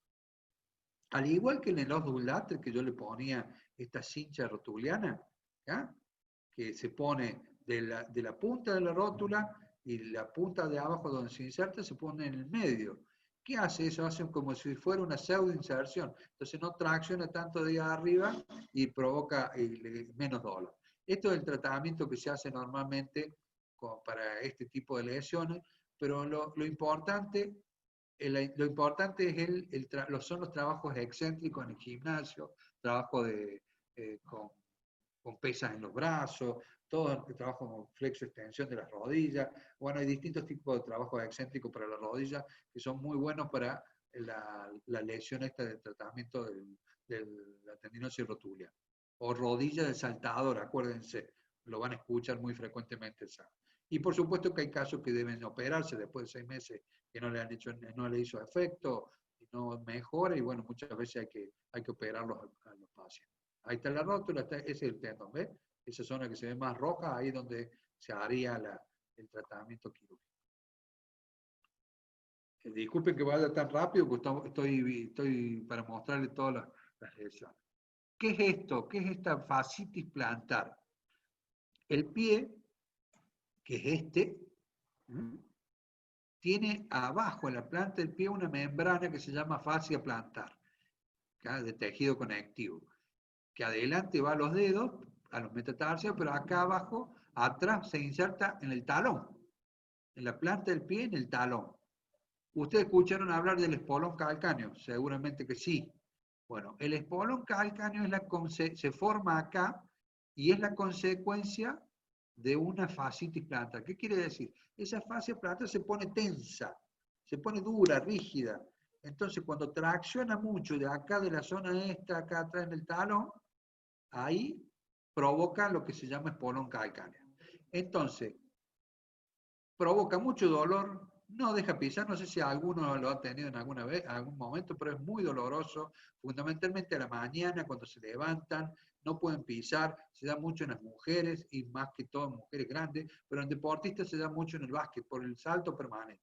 Al igual que en el osdulater, que yo le ponía esta cincha rotuliana, ¿ya? Que se pone de la punta de la rótula y la punta de abajo donde se inserta se pone en el medio. ¿Qué hace eso? Hace como si fuera una pseudoinserción. Entonces no tracciona tanto de arriba y provoca menos dolor. Esto es el tratamiento que se hace normalmente para este tipo de lesiones, pero lo importante son los trabajos excéntricos en el gimnasio, trabajo con pesas en los brazos, todo el trabajo con flexo-extensión de las rodillas. Bueno, hay distintos tipos de trabajos excéntricos para las rodillas que son muy buenos para la lesión esta del tratamiento de la tendinosis rotuliana. O rodilla del saltador, acuérdense, lo van a escuchar muy frecuentemente. Y por supuesto que hay casos que deben operarse después de 6 meses que no le hizo efecto, y no mejora, y bueno, muchas veces hay que operarlos a los pacientes. Ahí está la rótula, ese es el tendón, ¿ves? Esa zona que se ve más roja, ahí es donde se haría el tratamiento quirúrgico. Disculpen que vaya tan rápido, porque estoy para mostrarles todas las lesiones. ¿Qué es esto? ¿Qué es esta fascitis plantar? El pie, que es este, tiene abajo en la planta del pie una membrana que se llama fascia plantar. de tejido conectivo, que adelante va a los dedos, a los metatarsios, pero acá abajo, atrás se inserta en el talón, en la planta del pie, en el talón. Ustedes escucharon hablar del espolón calcáneo, seguramente que sí. Bueno, el espolón calcáneo se forma acá y es la consecuencia de una fascitis plantar. ¿Qué quiere decir? Esa fascia plantar se pone tensa, se pone dura, rígida. Entonces, cuando tracciona mucho de acá, de la zona esta, acá atrás en el talón, ahí provoca lo que se llama espolón calcáneo. Entonces, provoca mucho dolor, no deja pisar, no sé si alguno lo ha tenido en alguna vez, en algún momento, pero es muy doloroso, fundamentalmente a la mañana cuando se levantan, no pueden pisar, se da mucho en las mujeres y más que todo en mujeres grandes, pero en deportistas se da mucho en el básquet por el salto permanente.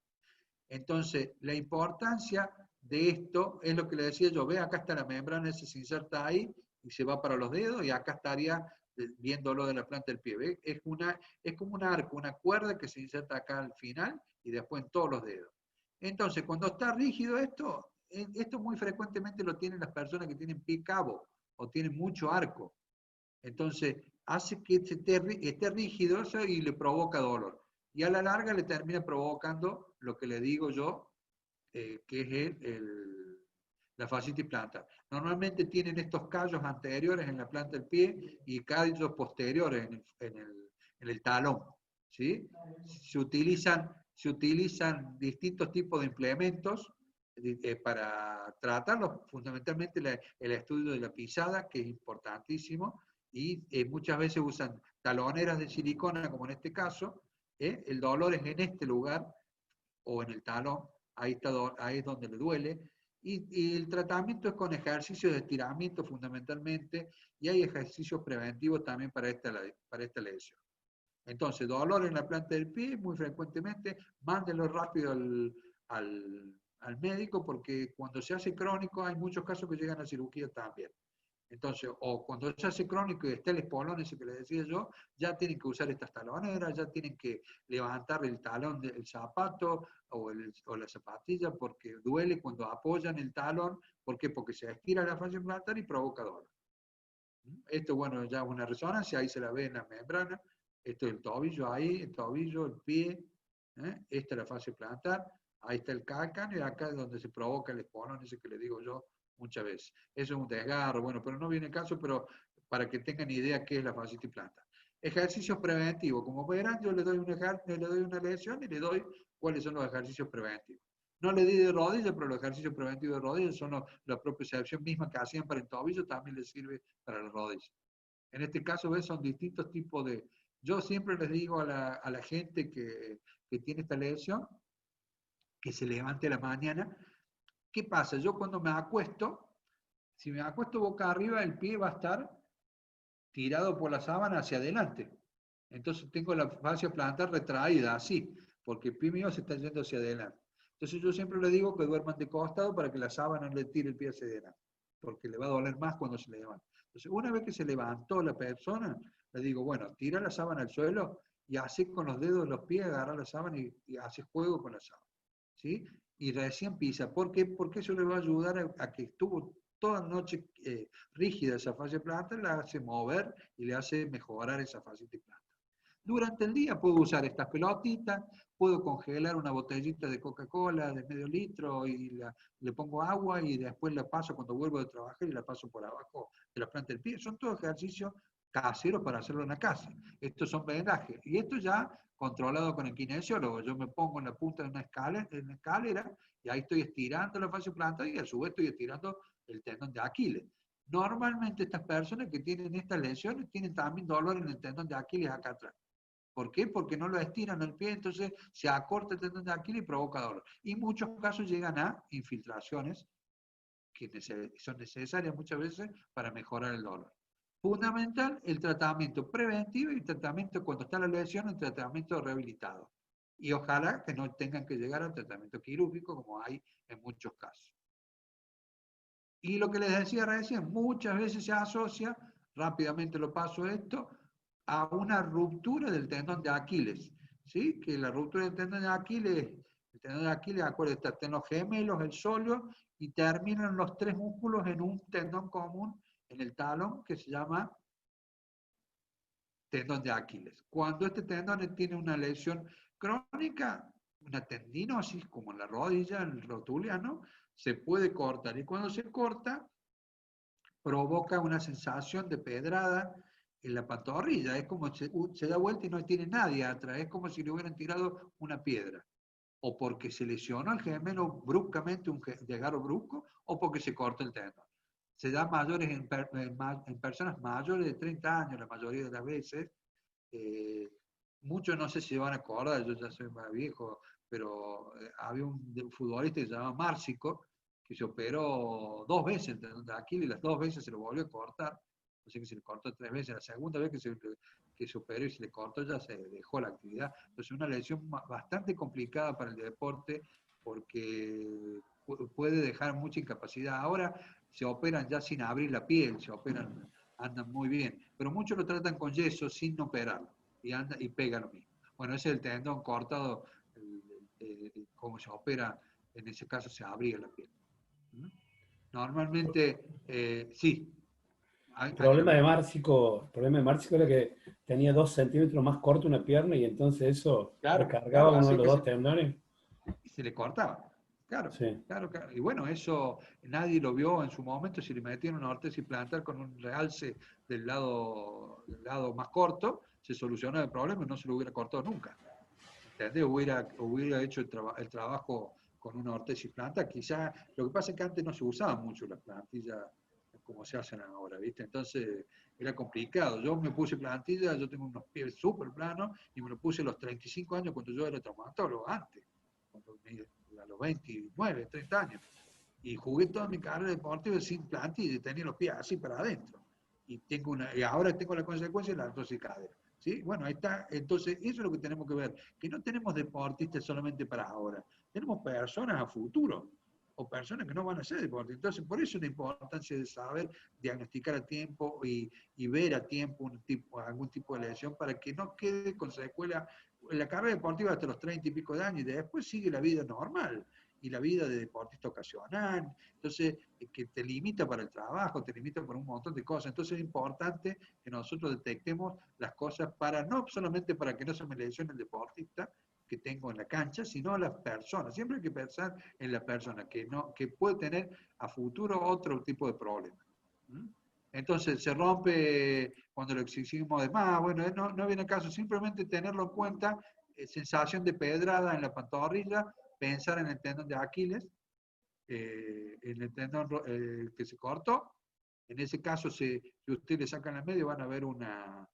Entonces, la importancia de esto es lo que le decía yo, ve, acá está la membrana, se inserta ahí y se va para los dedos y acá estaría viéndolo de la planta del pie. ¿Ve? Es como un arco, una cuerda que se inserta acá al final y después en todos los dedos. Entonces, cuando está rígido esto muy frecuentemente lo tienen las personas que tienen pie cabo o tienen mucho arco. Entonces, hace que esté rígido eso y le provoca dolor. Y a la larga le termina provocando lo que le digo yo, que es la fascitis plantar. Normalmente tienen estos callos anteriores en la planta del pie y callos posteriores en el talón. ¿Sí? Se utilizan distintos tipos de implementos para tratarlos, fundamentalmente el estudio de la pisada, que es importantísimo, y muchas veces usan taloneras de silicona, como en este caso. El dolor es en este lugar, o en el talón, ahí es donde le duele, y el tratamiento es con ejercicios de estiramiento fundamentalmente, y hay ejercicios preventivos también para esta lesión. Entonces, dolor en la planta del pie, muy frecuentemente, mándenlo rápido al médico, porque cuando se hace crónico hay muchos casos que llegan a cirugía también. Entonces, o cuando se hace crónico y está el espolón, ese que les decía yo, ya tienen que usar estas taloneras, ya tienen que levantar el talón del zapato o la zapatilla, porque duele cuando apoyan el talón. ¿Por qué? Porque se estira la fascia plantar y provoca dolor. Esto, bueno, ya es una resonancia, ahí se la ve en la membrana. Esto es el tobillo ahí, el tobillo, el pie. Esta es la fascia plantar. Ahí está el calcáneo y acá es donde se provoca el espolón, ese que le digo yo muchas veces. Eso es un desgarro, bueno, pero no viene el caso, pero para que tengan idea qué es la fascitis plantar. Ejercicios preventivos. Como verán, yo le doy una lesión y le doy cuáles son los ejercicios preventivos. No le di de rodilla, pero los ejercicios preventivos de rodilla son la propiocepción misma que hacían para el tobillo, también les sirve para la rodilla. En este caso, ¿ves? Son distintos tipos de... Yo siempre les digo a la gente que tiene esta lesión, que se levante a la mañana. ¿Qué pasa? Yo cuando me acuesto, si me acuesto boca arriba, el pie va a estar tirado por la sábana hacia adelante. Entonces tengo la fascia plantar retraída, así, porque el pie mío se está yendo hacia adelante. Entonces yo siempre le digo que duerman de costado para que la sábana no le tire el pie hacia adelante, porque le va a doler más cuando se levanta. Entonces, una vez que se levantó la persona, le digo, bueno, tira la sábana al suelo y así con los dedos de los pies agarra la sábana y hace juego con la sábana. ¿Sí? Y recién pisa. ¿Por qué? Porque eso le va a ayudar a que estuvo toda la noche rígida esa fascia plantar, la hace mover y le hace mejorar esa fascitis plantar. Durante el día puedo usar estas pelotitas, puedo congelar una botellita de Coca-Cola de medio litro y le pongo agua y después la paso cuando vuelvo de trabajar y la paso por abajo de la planta del pie. Son todos ejercicios caseros para hacerlo en la casa. Estos son vendajes. Y esto ya controlado con el kinesiólogo. Yo me pongo en la punta de una escalera y ahí estoy estirando la fascia plantar y a su vez estoy estirando el tendón de Aquiles. Normalmente estas personas que tienen estas lesiones tienen también dolor en el tendón de Aquiles acá atrás. ¿Por qué? Porque no lo estiran el pie, entonces se acorta el tendón de Aquiles y provoca dolor. Y en muchos casos llegan a infiltraciones que son necesarias muchas veces para mejorar el dolor. Fundamental el tratamiento preventivo y el tratamiento cuando está la lesión, el tratamiento rehabilitado. Y ojalá que no tengan que llegar al tratamiento quirúrgico como hay en muchos casos. Y lo que les decía recién, muchas veces se asocia, rápidamente lo paso esto, a una ruptura del tendón de Aquiles. ¿Sí? Que la ruptura del tendón de Aquiles El tendón de Aquiles, acuérdense, está en los gemelos, el sóleo, y terminan los 3 músculos en un tendón común en el talón que se llama tendón de Aquiles. Cuando este tendón tiene una lesión crónica, una tendinosis, como en la rodilla, el rotuliano, se puede cortar. Y cuando se corta, provoca una sensación de pedrada en la pantorrilla. Es como se da vuelta y no tiene nadie atrás. Es como si le hubieran tirado una piedra. O porque se lesionó el gemelo bruscamente, un desgarro brusco, o porque se corta el tendón. Se da mayores en personas mayores de 30 años, la mayoría de las veces. Muchos no sé si se van a acordar, yo ya soy más viejo, pero había un futbolista que se llamaba Márcico, que se operó 2 veces el tendón de Aquiles, y las 2 veces se lo volvió a cortar. Así que se le cortó 3 veces. La segunda vez que se operó y se le cortó ya se dejó la actividad. Entonces una lesión bastante complicada para el deporte porque puede dejar mucha incapacidad. Ahora se operan ya sin abrir la piel, se operan, andan muy bien, pero muchos lo tratan con yeso sin operarlo y anda y pega lo mismo. Bueno, ese es el tendón cortado, como se opera, en ese caso se abría la piel. Normalmente, sí. El problema de Márcico era que tenía 2 centímetros más corta una pierna y entonces eso recargaba uno de los 2 tendones. Y se le cortaba. Claro, sí. claro. Y bueno, eso nadie lo vio en su momento, si le metieron una órtesis plantar con un realce del lado más corto, se solucionó el problema y no se lo hubiera cortado nunca. ¿Entendés? Hubiera hecho el trabajo con una órtesis plantar. Quizá, lo que pasa es que antes no se usaban mucho las plantillas como se hacen ahora, ¿viste? Entonces era complicado. Yo me puse plantilla, yo tengo unos pies súper planos y me lo puse a los 35 años cuando yo era traumatólogo, antes, a los 29, 30 años. Y jugué toda mi carrera deportiva sin plantilla y tenía los pies así para adentro. Y ahora tengo la consecuencia de la artrosis cadera. ¿Sí? Bueno, ahí está. Entonces, eso es lo que tenemos que ver, que no tenemos deportistas solamente para ahora, tenemos personas a futuro, o personas que no van a ser deportistas. Entonces, por eso la importancia de saber diagnosticar a tiempo y ver a tiempo algún tipo de lesión para que no quede con secuela la carrera deportiva hasta los 30 y pico de años, y después sigue la vida normal y la vida de deportista ocasional, entonces, que te limita para el trabajo, te limita para un montón de cosas. Entonces es importante que nosotros detectemos las cosas no solamente para que no se me lesione el deportista que tengo en la cancha, sino a las personas. Siempre hay que pensar en la persona que puede tener a futuro otro tipo de problema. Entonces se rompe cuando lo exigimos de más, bueno, no viene el caso, simplemente tenerlo en cuenta, sensación de pedrada en la pantorrilla, pensar en el tendón de Aquiles, en el tendón que se cortó. En ese caso, si ustedes le sacan la media, van a ver una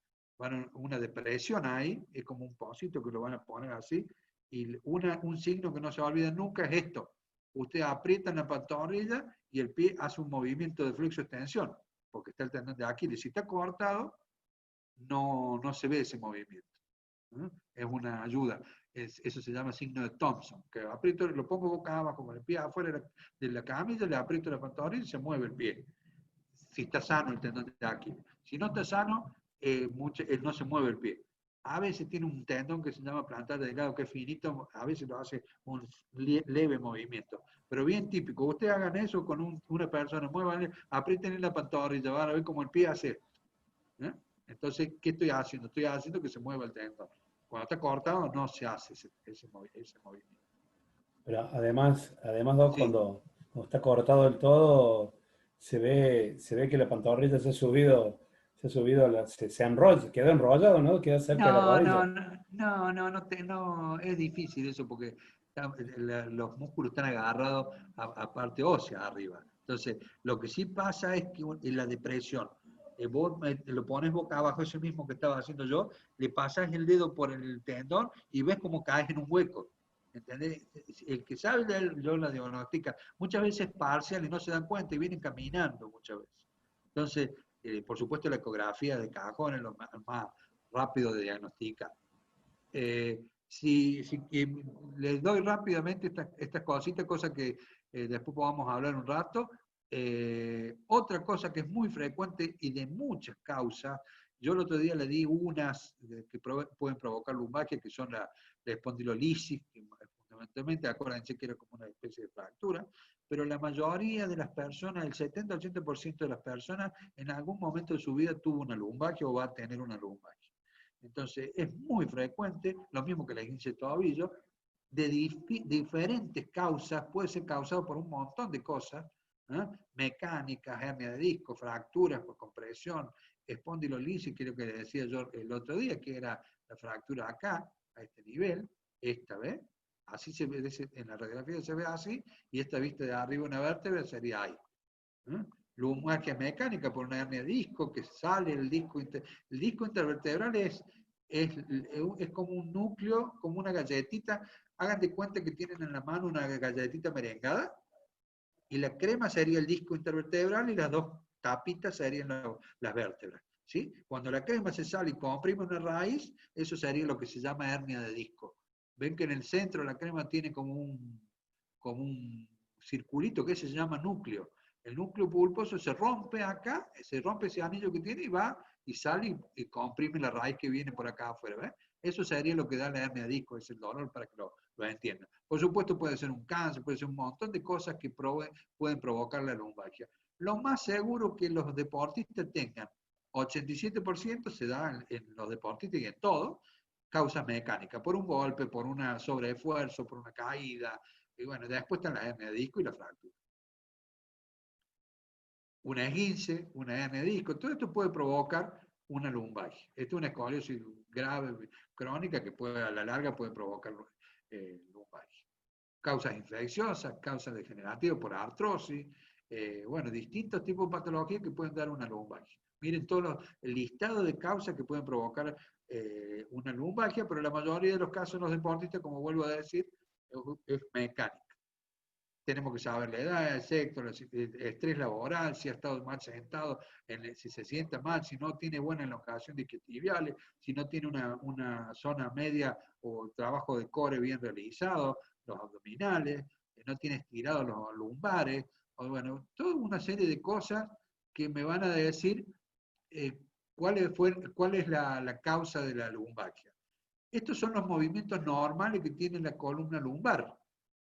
depresión ahí, es como un pocito que lo van a poner así, y un signo que no se va a olvidar nunca es esto. Usted aprieta en la pantorrilla y el pie hace un movimiento de flexo-extensión, porque está el tendón de Aquiles. Si está cortado, no se ve ese movimiento. Es una ayuda. Eso se llama signo de Thompson, que aprieto, lo pongo boca abajo con el pie afuera de la camisa, le aprieto la pantorrilla y se mueve el pie. Si está sano el tendón de Aquiles. Si no está sano, no se mueve el pie. A veces tiene un tendón que se llama plantar delgado, que es finito, a veces lo hace un leve movimiento. Pero bien típico, ustedes hagan eso con una persona, muevan, aprieten en la pantorrilla, van a ver cómo el pie hace. Entonces, ¿qué estoy haciendo? Estoy haciendo que se mueva el tendón. Cuando está cortado no se hace ese movimiento. Pero además Doc, Sí. cuando está cortado del todo, se ve que la pantorrilla se ha subido, se enrolla, queda enrollado, ¿no? Queda cerca de la rodilla. No, es difícil eso porque los músculos están agarrados a parte ósea arriba. Entonces, lo que sí pasa es que en la depresión, vos lo pones boca abajo, eso mismo que estaba haciendo yo, le pasas el dedo por el tendón y ves cómo caes en un hueco. ¿Entendés? El que sabe yo la diagnostica, muchas veces parcial y no se dan cuenta y vienen caminando muchas veces. Entonces, por supuesto la ecografía de cajón es lo más rápido de diagnosticar. Si les doy rápidamente estas cositas, cosas que después podamos hablar un rato. Otra cosa que es muy frecuente y de muchas causas, yo el otro día le di unas que pueden provocar lumbalgia, que son la espondilolisis, que fundamentalmente, acuérdense que era como una especie de fractura, pero la mayoría de las personas, el 70-80% de las personas, en algún momento de su vida tuvo una lumbalgia o va a tener una lumbalgia. Entonces, es muy frecuente, lo mismo que la esguince de tobillo, de diferentes causas, puede ser causado por un montón de cosas, ¿eh? Mecánicas, hernia de disco, fracturas por compresión, espondilolisis, creo que le decía yo el otro día, que era la fractura acá, a este nivel, esta vez, así se ve, en la radiografía se ve así, y esta vista de arriba una vértebra sería ahí. Lumbalgia mecánica por una hernia de disco, que sale el disco intervertebral es como un núcleo, como una galletita. Hagan de cuenta que tienen en la mano una galletita merengada, y la crema sería el disco intervertebral y las dos tapitas serían las vértebras. ¿Sí? Cuando la crema se sale y comprime una raíz, eso sería lo que se llama hernia de disco. Ven que en el centro la crema tiene como un circulito que se llama núcleo. El núcleo pulposo se rompe acá, se rompe ese anillo que tiene y va y sale y comprime la raíz que viene por acá afuera. ¿Ves? Eso sería lo que da la hernia de disco, es el dolor, para que lo entiendan. Por supuesto puede ser un cáncer, puede ser un montón de cosas que pueden provocar la lumbalgia. Lo más seguro que los deportistas tengan, 87% se da en los deportistas y en todo, causas mecánicas, por un golpe, por un sobreesfuerzo, por una caída, y bueno, después están las hernias de disco y la fractura. Una esguince, una hernia de disco, todo esto puede provocar una lumbalgia. Esta es una escoliosis grave, crónica, que a la larga puede provocar lumbalgia. Causas infecciosas, causas degenerativas por artrosis, bueno, distintos tipos de patologías que pueden dar una lumbalgia. Miren el listado de causas que pueden provocar una lumbalgia, pero la mayoría de los casos en los deportistas, como vuelvo a decir, es mecánica. Tenemos que saber la edad, el sexo, el estrés laboral, si ha estado mal sentado, si se sienta mal, si no tiene buena elongación de isquiotibiales, si no tiene una zona media o trabajo de core bien realizado, los abdominales, no tiene estirados los lumbares, o bueno, toda una serie de cosas que me van a decir cuál es la causa de la lumbalgia. Estos son los movimientos normales que tiene la columna lumbar.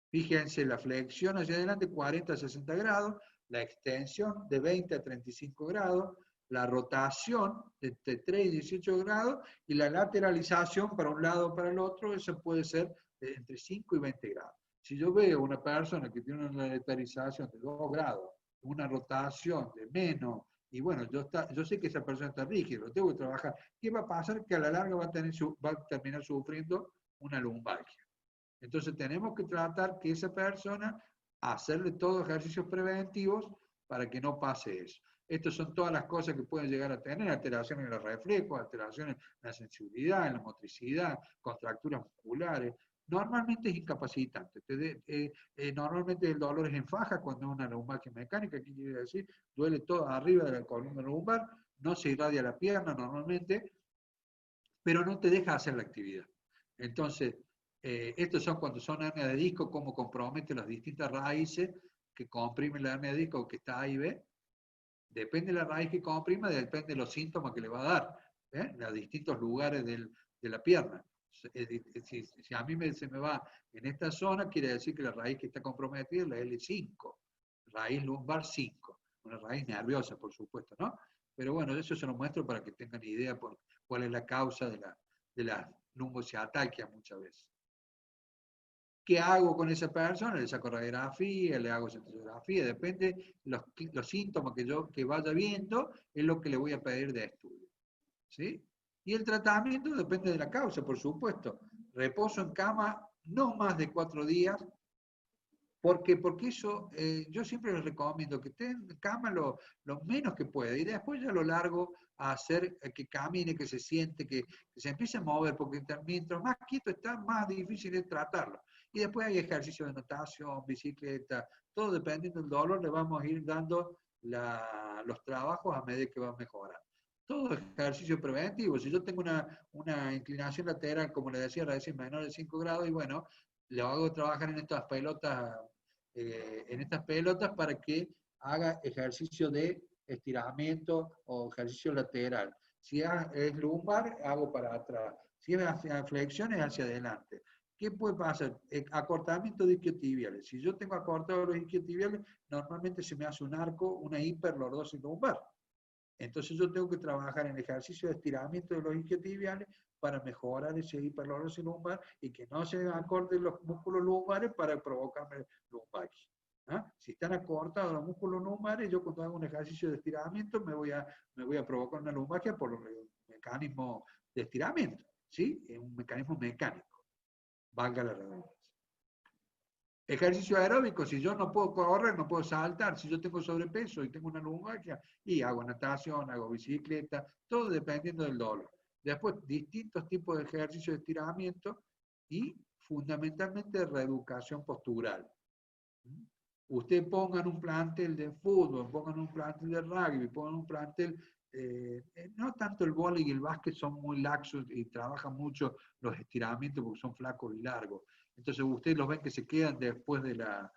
Fíjense, la flexión hacia adelante 40 a 60 grados, la extensión de 20 a 35 grados, la rotación de 3 y 18 grados, y la lateralización para un lado o para el otro, eso puede ser entre 5 y 20 grados. Si yo veo una persona que tiene una lateralización de 2 grados, una rotación de menos, y bueno, yo sé que esa persona está rígida, lo tengo que trabajar, ¿qué va a pasar? Que a la larga va a terminar sufriendo una lumbalgia. Entonces tenemos que tratar que esa persona, hacerle todos ejercicios preventivos para que no pase eso. Estas son todas las cosas que pueden llegar a tener: alteraciones en los reflejos, alteraciones en la sensibilidad, en la motricidad, contracturas musculares. Normalmente es incapacitante. Normalmente el dolor es en faja cuando es una lumbalgia mecánica, ¿qué quiere decir? Duele todo arriba de la columna lumbar, no se irradia la pierna normalmente, pero no te deja hacer la actividad. Entonces, estos son cuando son hernias de disco, cómo compromete las distintas raíces que comprimen la hernia de disco que está ahí, ¿ve? Depende de la raíz que comprima, depende de los síntomas que le va a dar, en los distintos lugares de la pierna. Si a mí se me va en esta zona, quiere decir que la raíz que está comprometida es la L5, raíz lumbar 5, una raíz nerviosa, por supuesto, ¿no? Pero bueno, eso se lo muestro para que tengan idea por cuál es la causa de la lumbociatalgia muchas veces. ¿Qué hago con esa persona? Le saco radiografía, le hago cintilografía, depende los síntomas que vaya viendo, es lo que le voy a pedir de estudio. ¿Sí? Y el tratamiento depende de la causa, por supuesto. Reposo en cama no más de 4 días, porque eso yo siempre les recomiendo que estén en cama lo menos que pueda, y después ya lo largo a hacer que camine, que se siente, que se empiece a mover, porque mientras más quieto está, más difícil es tratarlo. Y después hay ejercicios de natación, bicicleta, todo dependiendo del dolor, le vamos a ir dando los trabajos a medida que va mejorando. Todo ejercicio preventivo. Si yo tengo una inclinación lateral, como le decía recién, menor de 5 grados, y bueno, le hago trabajar en estas pelotas para que haga ejercicio de estiramiento o ejercicio lateral. Si es lumbar, hago para atrás. Si es hacia flexión, es hacia adelante. ¿Qué puede pasar? Acortamiento de isquiotibiales. Si yo tengo acortado los isquiotibiales, normalmente se me hace un arco, una hiperlordosis lumbar. Entonces yo tengo que trabajar en ejercicio de estiramiento de los isquiotibiales para mejorar ese hiperlordosis lumbar y que no se acorten los músculos lumbares para provocarme lumbalgia. ¿Ah? Si están acortados los músculos lumbares, yo cuando hago un ejercicio de estiramiento me voy a provocar una lumbalgia por el mecanismo de estiramiento. ¿Sí? Es un mecanismo mecánico. Valga la redundancia. Ejercicio aeróbico, si yo no puedo correr, no puedo saltar, si yo tengo sobrepeso y tengo una lumbalgia, y hago natación, hago bicicleta, todo dependiendo del dolor. Después, distintos tipos de ejercicio de estiramiento y fundamentalmente reeducación postural. Usted pongan un plantel de fútbol, pongan un plantel de rugby, pongan un plantel, no tanto el vóley y el básquet son muy laxos y trabajan mucho los estiramientos porque son flacos y largos. Entonces ustedes los ven que se quedan después de la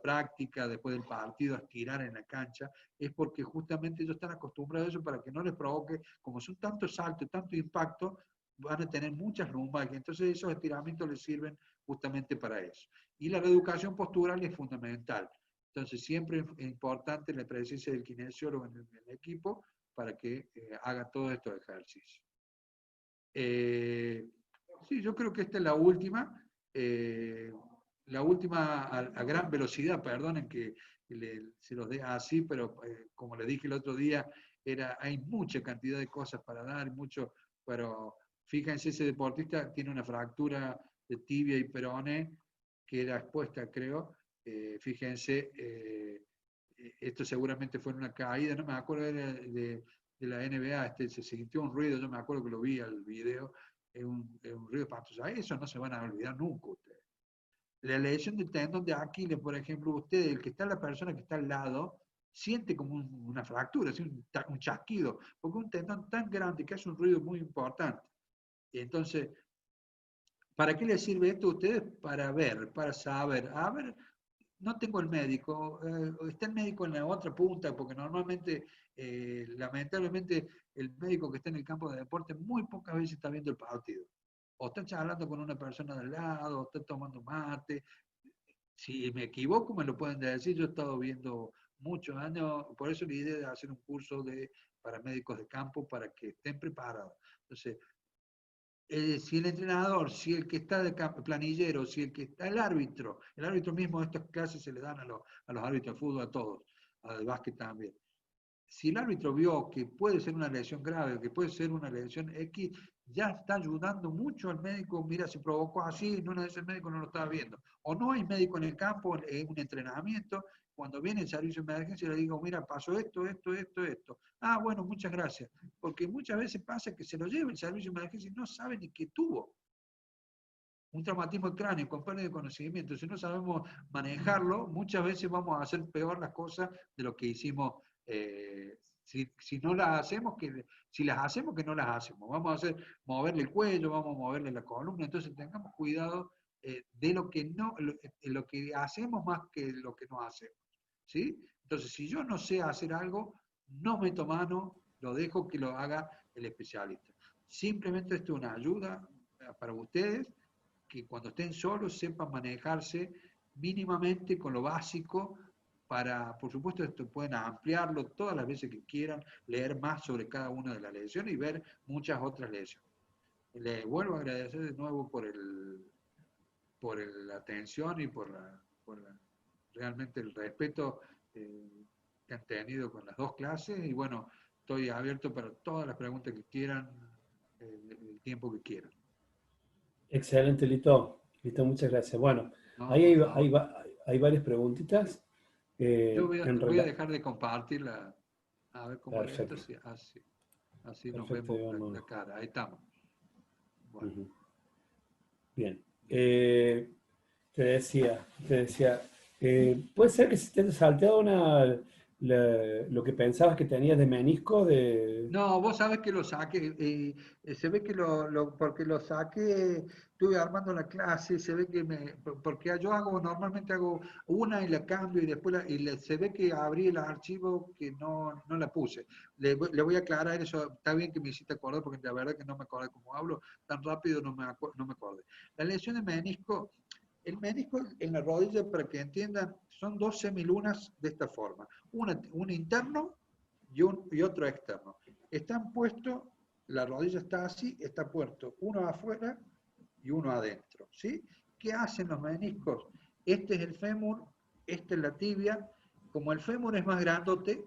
práctica, después del partido, a estirar en la cancha, es porque justamente ellos están acostumbrados a eso para que no les provoque, como son tantos saltos, tanto impacto, van a tener muchas lumbalgias. Entonces esos estiramientos les sirven justamente para eso. Y la reeducación postural es fundamental. Entonces siempre es importante la presencia del kinesiólogo en el equipo para que haga todos estos ejercicios. Sí, yo creo que esta es la última. A gran velocidad, perdonen que se los dé así, pero como le dije el otro día, hay mucha cantidad de cosas para dar, pero fíjense, ese deportista tiene una fractura de tibia y peroné, que era expuesta, creo. Fíjense, esto seguramente fue una caída, no me acuerdo de la NBA, se sintió un ruido, yo me acuerdo que lo vi al video, es un ruido espantoso. Eso no se van a olvidar nunca ustedes. La lesión del tendón de Aquiles, por ejemplo, usted, el que está, la persona que está al lado, siente como una fractura, un chasquido, porque un tendón tan grande que hace un ruido muy importante. Y entonces, ¿para qué les sirve esto a ustedes? Para ver, para saber. A ver, no tengo el médico, está el médico en la otra punta, porque normalmente, lamentablemente, el médico que está en el campo de deporte muy pocas veces está viendo el partido. O está charlando con una persona de al lado, o está tomando mate. Si me equivoco, me lo pueden decir. Yo he estado viendo muchos años, por eso la idea de hacer un curso para médicos de campo, para que estén preparados. Entonces, si el entrenador, si el que está de planillero, si el que está el árbitro mismo, estas clases se le dan a los árbitros de fútbol, a todos, al básquet también. Si el árbitro vio que puede ser una lesión grave, que puede ser una lesión X, ya está ayudando mucho al médico. Mira, se provocó así, no es el médico, no lo estaba viendo. O no hay médico en el campo, en un entrenamiento. Cuando viene el servicio de emergencia, le digo, mira, pasó esto, esto, esto, esto. Ah, bueno, muchas gracias. Porque muchas veces pasa que se lo lleva el servicio de emergencia y no sabe ni qué tuvo. Un traumatismo del cráneo con pérdida de conocimiento. Si no sabemos manejarlo, muchas veces vamos a hacer peor las cosas de lo que hicimos. Si no las hacemos, si las hacemos, que no las hacemos. Vamos a moverle el cuello, vamos a moverle la columna. Entonces tengamos cuidado de lo que hacemos más que lo que no hacemos. ¿Sí? Entonces, si yo no sé hacer algo, no meto mano, lo dejo que lo haga el especialista. Simplemente esto es una ayuda para ustedes, que cuando estén solos sepan manejarse mínimamente con lo básico para, por supuesto, esto pueden ampliarlo todas las veces que quieran, leer más sobre cada una de las lesiones y ver muchas otras lesiones. Les vuelvo a agradecer de nuevo por la atención y por realmente el respeto que han tenido con las dos clases, y bueno, estoy abierto para todas las preguntas que quieran, el tiempo que quieran. Excelente, Lito. Lito, muchas gracias. Bueno, No, ahí hay varias preguntitas. Yo voy a dejar de compartirla, a ver cómo es esto, así nos vemos la cara. Ahí estamos. Bueno. Bien. Te decía, puede ser que se te haya salteado lo que pensabas que tenías de menisco de... No, vos sabés que lo saqué, se ve que porque lo saqué, estuve armando la clase, se ve que porque yo normalmente hago una y la cambio y después se ve que abrí el archivo que no la puse. Le voy a aclarar eso, está bien que me hiciste acordar porque la verdad que no me acordé cómo hablo, tan rápido no me acordé. La lesión de menisco, el menisco en la rodilla, para que entiendan, son dos semilunas de esta forma, un interno y otro externo. Están puestos, la rodilla está así, está puesto uno afuera y uno adentro, ¿sí? ¿Qué hacen los meniscos? Este es el fémur, esta es la tibia. Como el fémur es más grandote,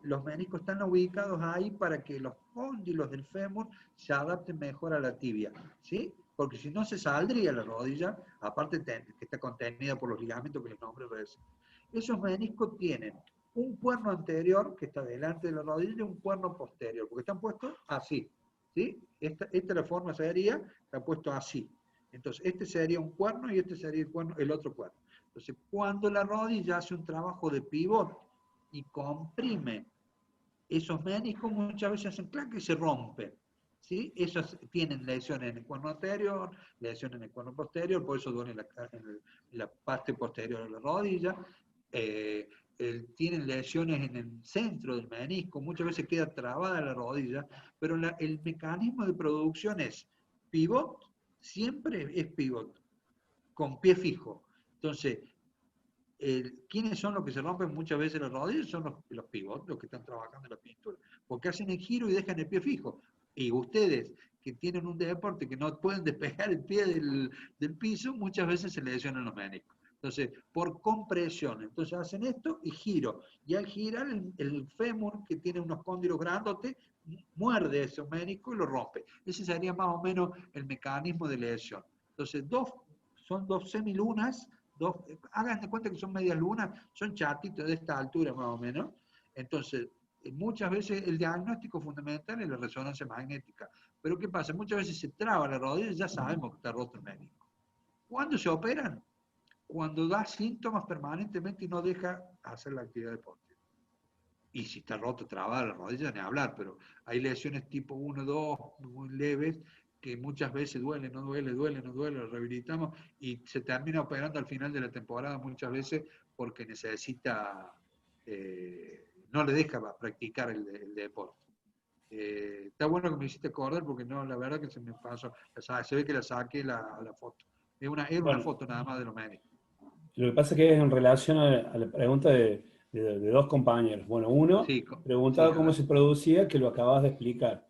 los meniscos están ubicados ahí para que los cóndilos del fémur se adapten mejor a la tibia, ¿sí? Porque si no se saldría la rodilla, aparte que está contenida por los ligamentos que les nombré recién. Esos meniscos tienen un cuerno anterior que está delante de la rodilla y un cuerno posterior, porque están puestos así, ¿sí? Esta es la forma sería, está puesto así. Entonces, este sería un cuerno y este sería el otro cuerno. Entonces, cuando la rodilla hace un trabajo de pivot y comprime esos meniscos, muchas veces hacen clac y se rompen. ¿Sí? Esos tienen lesiones en el cuerno anterior, lesiones en el cuerno posterior, por eso duele en la parte posterior de la rodilla. Tienen lesiones en el centro del menisco, muchas veces queda trabada la rodilla, pero el mecanismo de producción es pivot, siempre es pivot, con pie fijo. Entonces, ¿quiénes son los que se rompen muchas veces las rodillas? Son los pivots, los que están trabajando en la pintura, porque hacen el giro y dejan el pie fijo. Y ustedes que tienen un deporte que no pueden despegar el pie del piso, muchas veces se lesionan los meniscos. Entonces, por compresión, entonces hacen esto y giro. Y al girar el fémur, que tiene unos cóndilos grandotes, muerde ese menisco y lo rompe. Ese sería más o menos el mecanismo de lesión. Entonces, son dos semilunas, hagan de cuenta que son medias lunas, son chatitos de esta altura más o menos. Entonces, muchas veces el diagnóstico fundamental es la resonancia magnética. Pero ¿qué pasa? Muchas veces se traba la rodilla y ya sabemos que está roto el menisco. ¿Cuándo se operan? Cuando da síntomas permanentemente y no deja hacer la actividad deportiva. Y si está roto, trabada la rodilla, ni hablar, pero hay lesiones tipo 1, 2, muy leves, que muchas veces duele, no duele, lo rehabilitamos y se termina operando al final de la temporada muchas veces porque necesita, no le deja practicar el deporte. Está bueno que me hiciste acordar porque no, la verdad que se me pasó, se ve que la saqué la foto. Era una Bueno, foto nada más de los médicos. lo que pasa es que es en relación a la pregunta de dos compañeros. Bueno, uno Sí, sí, preguntaba a cómo ver. se producía, que lo acabas de explicar.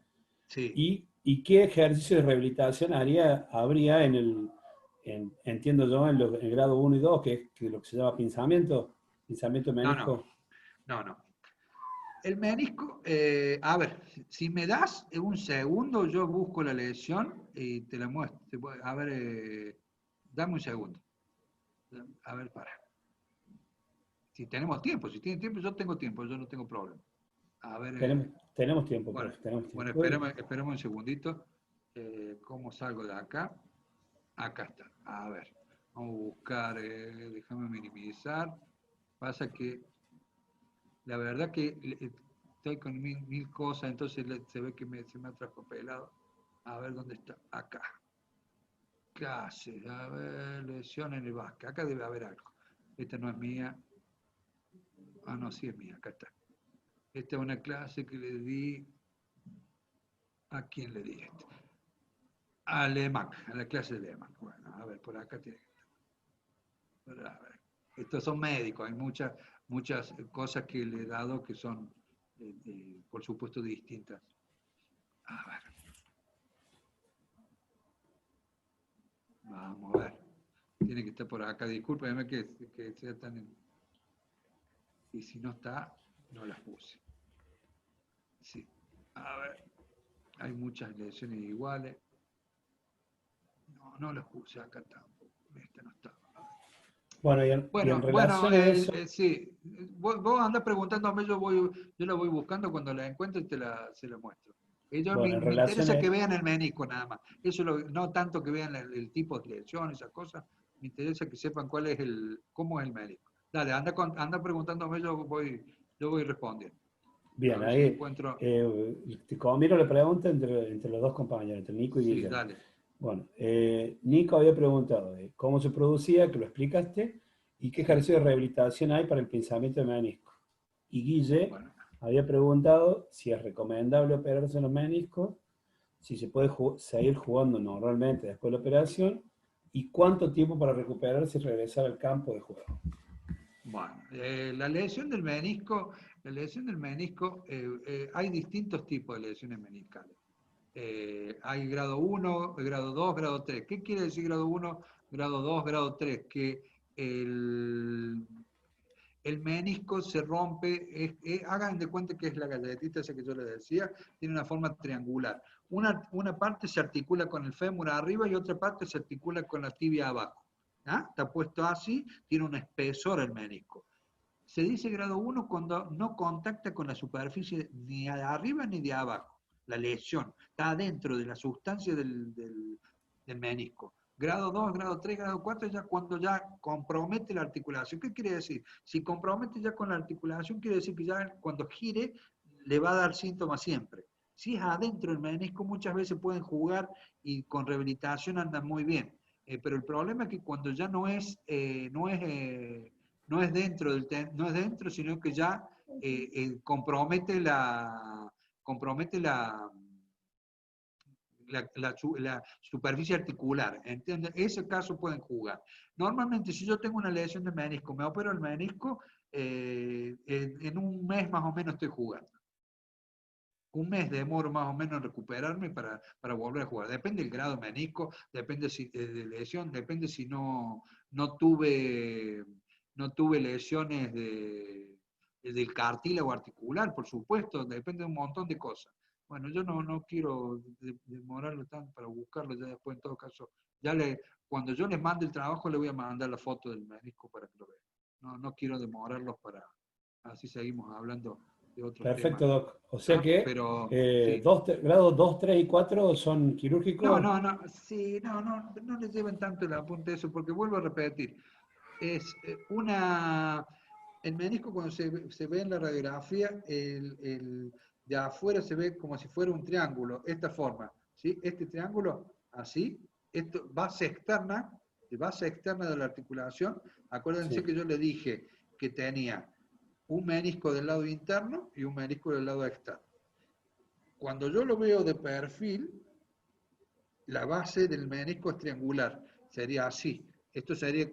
Sí. ¿Y qué ejercicio de rehabilitación habría entiendo yo, en el grado 1 y 2, que es lo que se llama pinzamiento de No, no, menisco? no. El menisco, a ver, si me das un segundo, yo busco la lesión y te la muestro. A ver, dame un segundo. A ver, para. Si tenemos tiempo, si tienen tiempo, yo tengo tiempo, yo no tengo problema. A ver, Tenemos tiempo, bueno, profe, tenemos bueno, tiempo. espérame un segundito. ¿Cómo salgo de acá? Acá está. A ver, vamos a buscar, déjame minimizar. Pasa que la verdad que estoy con mil cosas, entonces se ve que se me ha traspapelado. A ver dónde está. Acá. Casi. A ver, lesión en el básquet. Acá debe haber algo. Esta no es mía. Ah, no, sí es mía. Acá está. Esta es una clase que le di. ¿A quién le di esto? A Alemán, a la clase de Alemán. Bueno, a ver, por acá tiene que estar. A ver. Estos son médicos, hay muchas cosas que le he dado que son, por supuesto, distintas. A ver. Vamos a ver. Tiene que estar por acá. Discúlpeme que sea tan... Y si no está, no las puse. Sí. A ver. Hay muchas lesiones iguales. No las puse acá tampoco. Esta no está. Bueno, y en Bueno, relación a eso, sí. Vos andás preguntándome, yo la voy buscando, cuando la encuentre se la muestro. bueno, en Me relación interesa a, que vean el menisco nada más. Eso no tanto que vean el tipo de lesión, esas cosas. Me interesa que sepan cómo es el menisco. Dale, anda preguntándome, yo Yo voy respondiendo. Bien, A ver si ahí encuentro... te combino la pregunta entre los dos compañeros, entre Nico y Sí, Guillermo. dale. Bueno, Nico había preguntado de cómo se producía, que lo explicaste, y qué Sí, ejercicio de rehabilitación hay para el pinzamiento de menisco. Y Guille bueno. había preguntado si es recomendable operarse en los meniscos, si se puede seguir jugando normalmente después de la operación, y cuánto tiempo para recuperarse y regresar al campo de juego. Bueno, la lesión del menisco, hay distintos tipos de lesiones meniscales. Hay grado 1, grado 2, grado 3. ¿Qué quiere decir grado 1, grado 2, grado 3? Que el, el menisco se rompe, hagan de cuenta que es la galletita esa que yo les decía, tiene una forma triangular. Una parte se articula con el fémur arriba y otra parte se articula con la tibia abajo. ¿Ah? Está puesto así, tiene un espesor el menisco. Se dice grado 1 cuando no contacta con la superficie ni de arriba ni de abajo. La lesión está adentro de la sustancia del menisco. Grado 2, grado 3, grado 4 ya cuando ya compromete la articulación. ¿Qué quiere decir? Si compromete ya con la articulación, quiere decir que ya cuando gire le va a dar síntomas siempre. Si es adentro del menisco, muchas veces pueden jugar y con rehabilitación andan muy bien. Pero el problema es que cuando ya no es dentro, sino que ya compromete la superficie articular. ¿Entiendes? Ese caso pueden jugar. Normalmente, si yo tengo una lesión de menisco, me opero el menisco, en un mes más o menos estoy jugando. Un mes demoro más o menos en recuperarme para volver a jugar. Depende del grado de menisco, depende de lesión, depende si no tuve lesiones del cartílago articular, por supuesto, depende de un montón de cosas. Bueno, yo no quiero demorarlo tanto para buscarlo, ya después en todo caso, cuando yo les mande el trabajo le voy a mandar la foto del menisco para que lo vean. No quiero demorarlos para, así seguimos hablando de otros temas. Perfecto, Doc. O sea que Pero sí. grados 2, 3 y 4 son quirúrgicos. Sí, no le lleven tanto el apunte a eso, porque vuelvo a repetir, es el menisco cuando se ve en la radiografía, de afuera se ve como si fuera un triángulo, esta forma, ¿sí? Este triángulo, así, esto, base externa de la articulación, acuérdense Sí. que yo le dije que tenía un menisco del lado interno y un menisco del lado externo. Cuando yo lo veo de perfil, la base del menisco es triangular, sería así. Esto sería,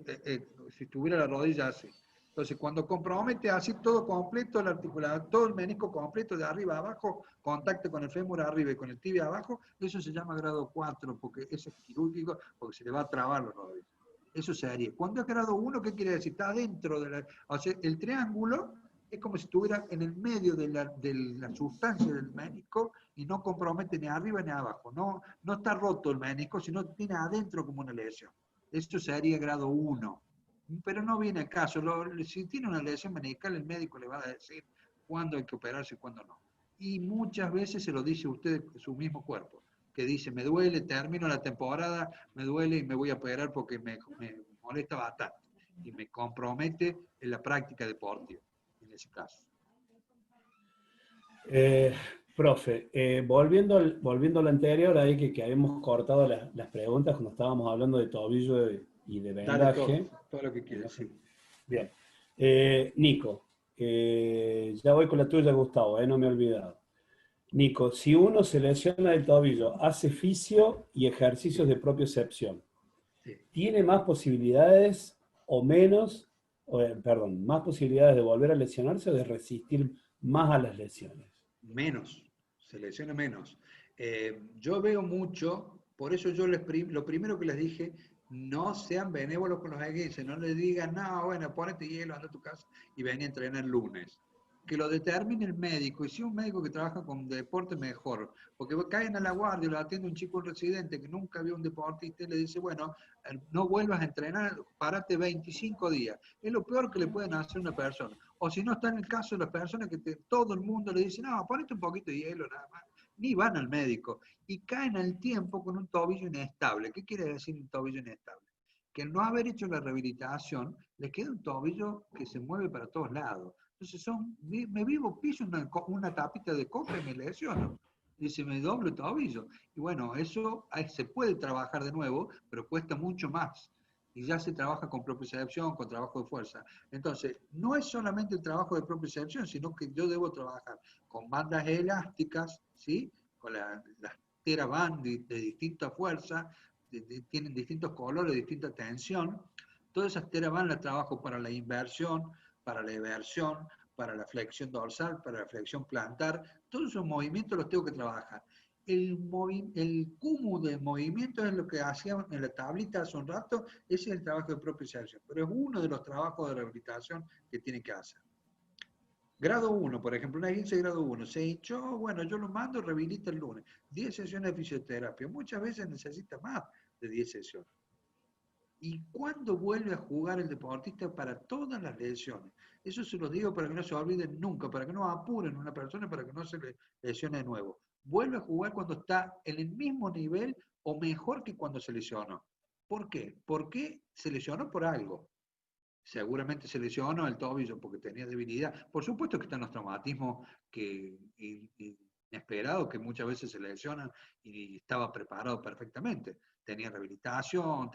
si tuviera la rodilla así. Entonces, cuando compromete así todo completo, la articulación, todo el menisco completo de arriba a abajo, contacto con el fémur arriba y con el tibia abajo, eso se llama grado 4, porque eso es quirúrgico, porque se le va a trabar la rodilla. Eso se haría. Cuando es grado 1, ¿qué quiere decir? Está dentro de la... O sea, el triángulo es como si estuviera en el medio de la sustancia del menisco y no compromete ni arriba ni abajo. No está roto el menisco, sino tiene adentro como una lesión. Esto sería grado 1. Pero no viene al caso. Si tiene una lesión meniscal, el médico le va a decir cuándo hay que operarse y cuándo no. Y muchas veces se lo dice a usted su mismo cuerpo, que dice, me duele, termino la temporada, me duele y me voy a operar porque me molesta bastante. Y me compromete en la práctica deportiva, en ese caso. Profe, volviendo a lo anterior, ahí que habíamos cortado las preguntas cuando estábamos hablando de tobillo y de Dale vendaje. todo lo que quieras, sí. Bien. Nico, ya voy con la tuya, Gustavo, no me he olvidado. Nico, si uno se lesiona el tobillo, hace fisio y ejercicios Sí, de propiocepción, sí. ¿tiene más posibilidades o menos, perdón, más posibilidades de volver a lesionarse o de resistir más a las lesiones? Menos, se lesiona menos. Yo veo mucho, por eso yo lo primero que les dije, no sean benévolos con los esguinces, no les digan, no, bueno, ponete hielo, anda a tu casa y ven a entrenar el lunes. Que lo determine el médico, y si un médico que trabaja con deporte, mejor. Porque caen a la guardia, lo atiende un chico residente que nunca vio un deportista y le dice, bueno, no vuelvas a entrenar, párate 25 días. Es lo peor que le pueden hacer a una persona. O si no está en el caso de las personas que todo el mundo le dice, no, ponete un poquito de hielo nada más. Ni van al médico. Y caen al tiempo con un tobillo inestable. ¿Qué quiere decir un tobillo inestable? Que al no haber hecho la rehabilitación, le queda un tobillo que se mueve para todos lados. Entonces me vivo, piso una tapita de coca y me lesiono. Y se me dobla el tobillo. Y bueno, eso se puede trabajar de nuevo, pero cuesta mucho más. Y ya se trabaja con propiocepción, con trabajo de fuerza. Entonces, no es solamente el trabajo de propiocepción, sino que yo debo trabajar con bandas elásticas, ¿sí? Con las TheraBand de distinta fuerza, tienen distintos colores, distinta tensión. Todas esas TheraBand las trabajo para la inversión, para la eversión, para la flexión dorsal, para la flexión plantar. Todos esos movimientos los tengo que trabajar. El cúmulo de movimientos es lo que hacíamos en la tablita hace un rato, ese es el trabajo de propiocepción, pero es uno de los trabajos de rehabilitación que tiene que hacer. Grado 1, por ejemplo, una 15 de grado 1, se hinchó, bueno, yo lo mando, rehabilita el lunes. 10 sesiones de fisioterapia, muchas veces necesita más de 10 sesiones. ¿Y cuándo vuelve a jugar el deportista para todas las lesiones? Eso se lo digo para que no se olviden nunca, para que no apuren a una persona, para que no se le lesione de nuevo. Vuelve a jugar cuando está en el mismo nivel o mejor que cuando se lesionó. ¿Por qué? Porque se lesionó por algo. Seguramente se lesionó el tobillo porque tenía debilidad. Por supuesto que están los traumatismos inesperados que muchas veces se lesionan y estaba preparado perfectamente. Tenía rehabilitación,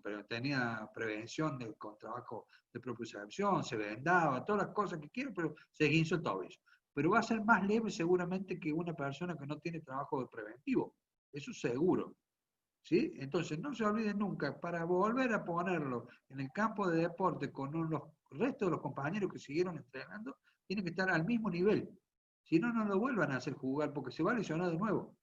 pero tenía prevención con trabajo de propiocepción, se vendaba, todas las cosas que quiero, pero se esguinzó el tobillo. Pero va a ser más leve seguramente que una persona que no tiene trabajo de preventivo. Eso seguro. ¿Sí? Entonces, no se olviden nunca, para volver a ponerlo en el campo de deporte con los restos de los compañeros que siguieron entrenando, tiene que estar al mismo nivel. Si no, no lo vuelvan a hacer jugar porque se va a lesionar de nuevo.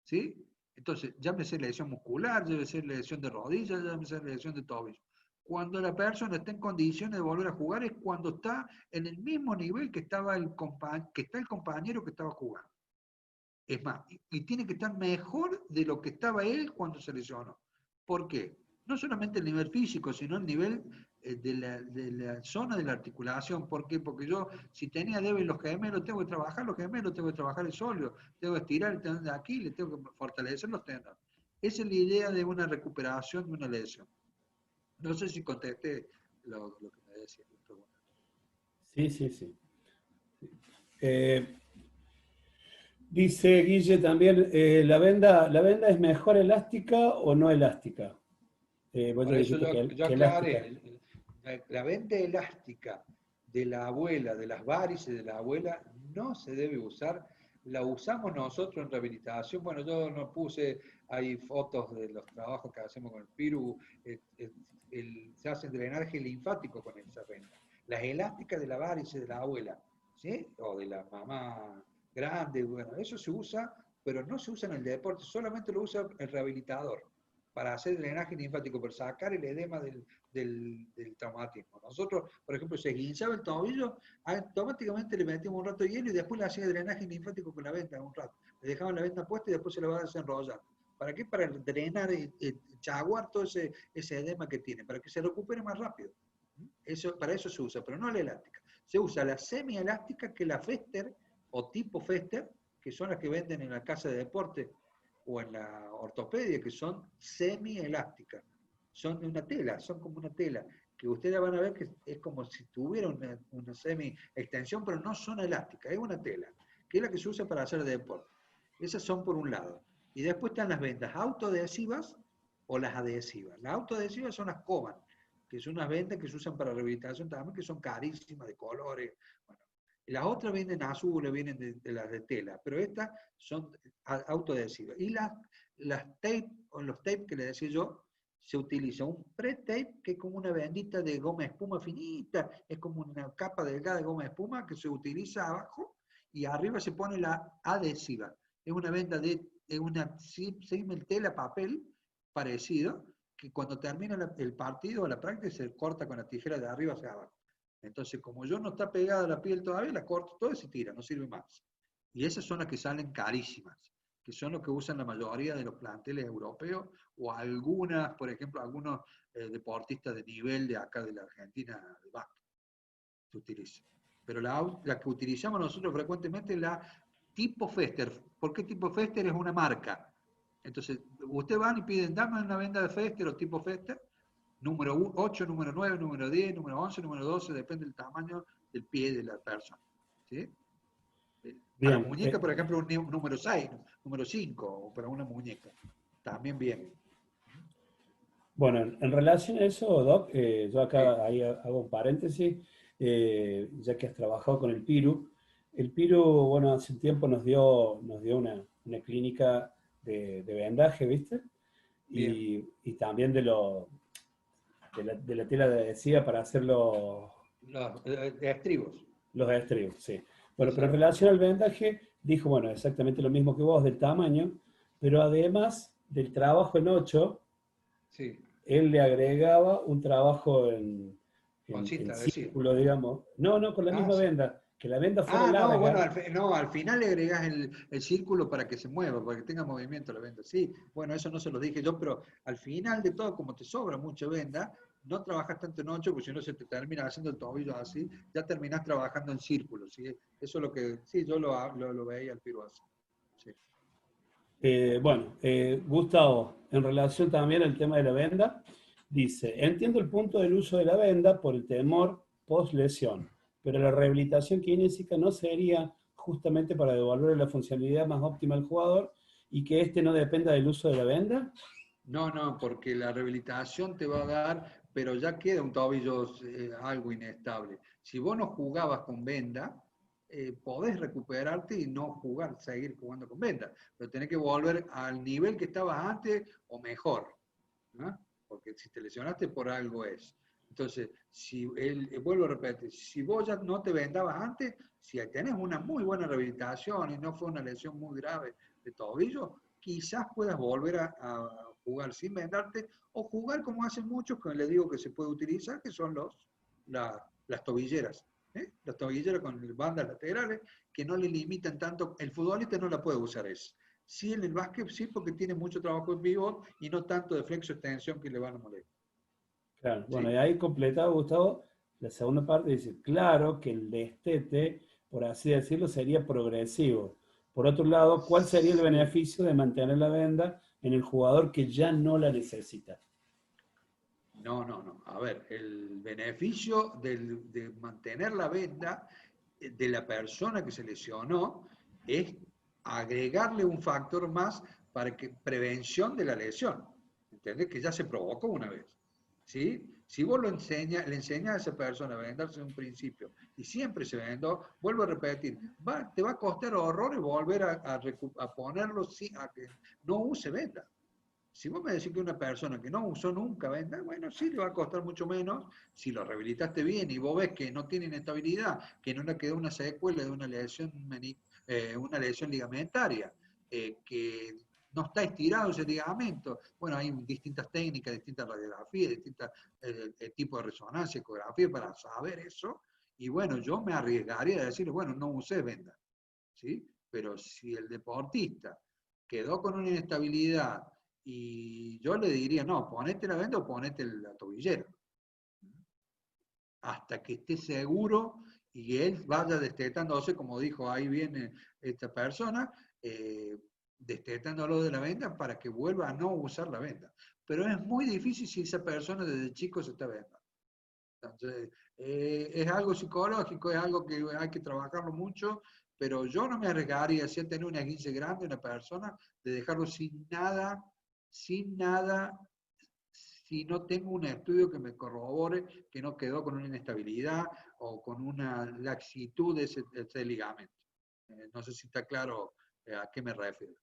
¿Sí? Entonces, llámese lesión muscular, llámese lesión de rodilla, llámese lesión de tobillo. Cuando la persona está en condiciones de volver a jugar es cuando está en el mismo nivel que está el compañero que estaba jugando. Es más, y tiene que estar mejor de lo que estaba él cuando se lesionó. ¿Por qué? No solamente el nivel físico, sino el nivel de la zona de la articulación. ¿Por qué? Porque yo, si tenía débil los gemelos, tengo que trabajar los gemelos, tengo que trabajar el sóleo, tengo que estirar el tendón de Aquiles, tengo que fortalecer los tendones. Esa es la idea de una recuperación de una lesión. No sé si contesté lo que me decía. Sí, sí, sí. Dice Guille también, ¿la venda es mejor elástica o no elástica? Vos Por eso dijiste yo que elástica. aclaré, la venda elástica de la abuela, de las varices de la abuela, no se debe usar. La usamos nosotros en rehabilitación. Bueno, yo no puse, hay fotos de los trabajos que hacemos con el Piru, se hace drenaje linfático con esa venda. Las elásticas de la varice de la abuela, ¿sí? O de la mamá grande, bueno, eso se usa, pero no se usa en el deporte, solamente lo usa el rehabilitador para hacer drenaje linfático, para sacar el edema del traumatismo. Nosotros, por ejemplo, se esguinzaba el tobillo, automáticamente le metíamos un rato de hielo y después le hacía drenaje linfático con la venda un rato. Le dejaban la venda puesta y después se la va a desenrollar. ¿Para qué? Para drenar, chaguar todo ese edema que tiene, para que se recupere más rápido. Para eso se usa, pero no la elástica. Se usa la semielástica, que es la Fester o tipo Fester, que son las que venden en la casa de deporte o en la ortopedia, que son semielásticas. Son de una tela, son como una tela, que ustedes van a ver que es como si tuviera una semi-extensión, pero no son elásticas, es una tela, que es la que se usa para hacer deporte. Esas son por un lado. Y después están las vendas autoadhesivas o las adhesivas. Las autoadhesivas son las Coban, que son unas vendas que se usan para rehabilitación también, que son carísimas, de colores. Bueno, las otras vienen azules, vienen de las de tela, pero estas son autoadhesivas. Y las tape, o los tape que le decía yo, se utiliza un pre-tape, que es como una vendita de goma espuma finita, es como una capa delgada de goma espuma que se utiliza abajo, y arriba se pone la adhesiva. Es una venda es una símil tela, papel, parecido, que cuando termina el partido o la práctica se corta con la tijera de arriba hacia abajo. Entonces, como yo no está pegada a la piel todavía, la corto todo y se tira, no sirve más. Y esas son las que salen carísimas, que son los que usan la mayoría de los planteles europeos, o algunas, por ejemplo, algunos deportistas de nivel de acá de la Argentina, de básquet, se utiliza. Pero la que utilizamos nosotros frecuentemente es la tipo Fester. ¿Por qué tipo Fester? Es una marca. Entonces, ustedes van y piden, dame una venda de Fester o tipo Fester, número 8, número 9, número 10, número 11, número 12, depende del tamaño del pie de la persona. ¿Sí? Para Bien. muñeca, por ejemplo, un número 6, número 5, o para una muñeca. También bien. Bueno, en relación a eso, Doc, yo Sí, acá ahí hago un paréntesis, ya que has trabajado con el Piru. El Piru, bueno, hace un tiempo nos dio una clínica de vendaje, ¿viste? bien. Y también de la tela de adhesiva para hacer Los estribos, los estribos, sí. Bueno, pero en exacto. relación al vendaje, dijo, bueno, exactamente lo mismo que vos del tamaño, pero además del trabajo en 8, Sí, él le agregaba un trabajo con en cinta adhesiva. círculo, digamos. No, no, con la Ah, misma sí. venda, que la venda fuera Ah, no, bueno, larga. no, al final le agregás el círculo para que se mueva, para que tenga movimiento la venda. Sí, bueno, eso no se lo dije yo, pero al final de todo, como te sobra mucha venda, no trabajas tanto en 8, porque si no se te termina haciendo el tobillo así, ya terminás trabajando en círculo, ¿sí? Eso es lo que, sí, yo lo veía al Piro así. Sí. Bueno, Gustavo, en relación también al tema de la venda, dice, entiendo el punto del uso de la venda por el temor post lesión, pero la rehabilitación kinésica no sería justamente para devolver la funcionalidad más óptima al jugador y que éste no dependa del uso de la venda. No, no, porque la rehabilitación te va a dar, pero ya queda un tobillo algo inestable. Si vos no jugabas con venda, podés recuperarte y no jugar, seguir jugando con venda, pero tenés que volver al nivel que estabas antes o mejor, ¿no? Porque si te lesionaste por algo es. Entonces, si vuelvo a repetir, si vos ya no te vendabas antes, si tenés una muy buena rehabilitación y no fue una lesión muy grave de tobillo, quizás puedas volver a jugar sin vendarte o jugar como hacen muchos, que les digo que se puede utilizar, que son las tobilleras. Las tobilleras con bandas laterales que no le limitan tanto. El futbolista no la puede usar eso. Sí, en el básquet sí, porque tiene mucho trabajo en pivot y no tanto de flexo-extensión que le van a molestar. Claro, bueno, y ¿Sí? ahí completado, Gustavo, la segunda parte dice, claro que el destete, por así decirlo, sería progresivo. Por otro lado, ¿cuál sería el Sí. beneficio de mantener la venda en el jugador que ya no la necesita? No, no, no. A ver, el beneficio de mantener la venda de la persona que se lesionó es agregarle un factor más para que prevención de la lesión. ¿Entendés? Que ya se provocó una vez. ¿Sí? Si vos le enseñas a esa persona a vendarse en un principio y siempre se vendó, vuelvo a repetir, te va a costar horrores volver a ponerlo a que no use venda. Si vos me decís que una persona que no usó nunca venda, bueno, sí le va a costar mucho menos si lo rehabilitaste bien y vos ves que no tiene inestabilidad, que no le quedó una secuela de una lesión ligamentaria, que no está estirado ese ligamento. Bueno, hay distintas técnicas, distintas radiografías, distintos tipos de resonancia, ecografía para saber eso. Y bueno, yo me arriesgaría a decirle, bueno, no usé venda, ¿sí? Pero si el deportista quedó con una inestabilidad y yo le diría, no, ponete la venda o ponete la tobillera, hasta que esté seguro y él vaya destetándose, como dijo ahí viene esta persona, destetándolo de la venda para que vuelva a no usar la venda. Pero es muy difícil si esa persona desde chico se está vendando. Entonces, es algo psicológico, es algo que hay que trabajarlo mucho, pero yo no me arriesgaría si tener una esguince grande, una persona, de dejarlo sin nada, si no tengo un estudio que me corrobore que no quedó con una inestabilidad o con una laxitud de ese ligamento. No sé si está claro a qué me refiero.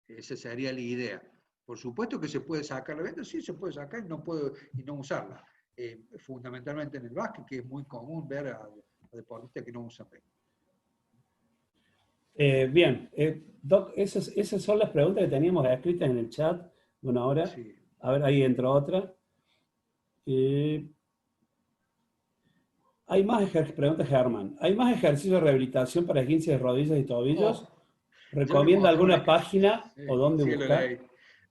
Esa sería la idea. Por supuesto que se puede sacar la venda, sí se puede sacar y no usarla. Fundamentalmente en el básquet, que es muy común ver a deportistas que no usan venda. Bien, Doc, esas son las preguntas que teníamos escritas en el chat. Bueno, ahora, Sí. a ver, ahí entra otra. Eh, pregunta Germán, ¿hay más ejercicios de rehabilitación para esguinces de rodillas y tobillos? Oh, yo le ¿Recomienda mostré alguna página sí, o dónde sí lo buscar? leí.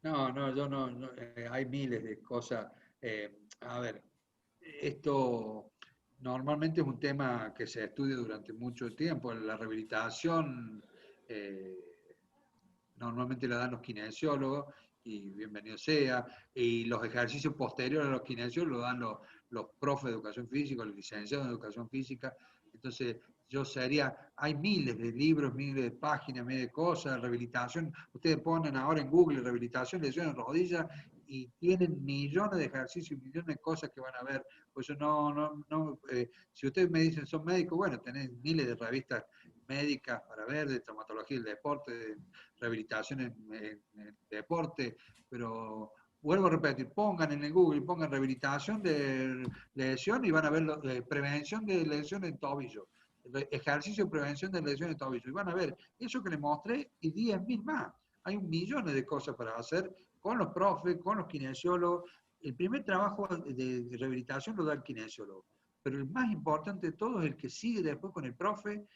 No, no, yo no, hay miles de cosas. A ver, esto normalmente es un tema que se estudia durante mucho tiempo. La rehabilitación eh, normalmente la dan los kinesiólogos y bienvenido sea. Y los ejercicios posteriores a los kinesios lo dan los profes de educación física, los licenciados en educación física. Entonces, hay miles de libros, miles de páginas, miles de cosas, rehabilitación. Ustedes ponen ahora en Google rehabilitación, lesiones de rodillas, y tienen millones de ejercicios, millones de cosas que van a ver. Por eso si ustedes me dicen son médicos, bueno, tenés miles de revistas médicas para ver, de traumatología del deporte, de rehabilitación en deporte, pero vuelvo a repetir, pongan en el Google, pongan rehabilitación de lesión y van a ver prevención de lesión en tobillo, ejercicio de prevención de lesión en tobillo, y van a ver eso que les mostré y 10.000 más. Hay un millón de cosas para hacer con los profes, con los kinesiólogos. El primer trabajo de rehabilitación lo da el kinesiólogo, pero el más importante de todo es el que sigue después con el profe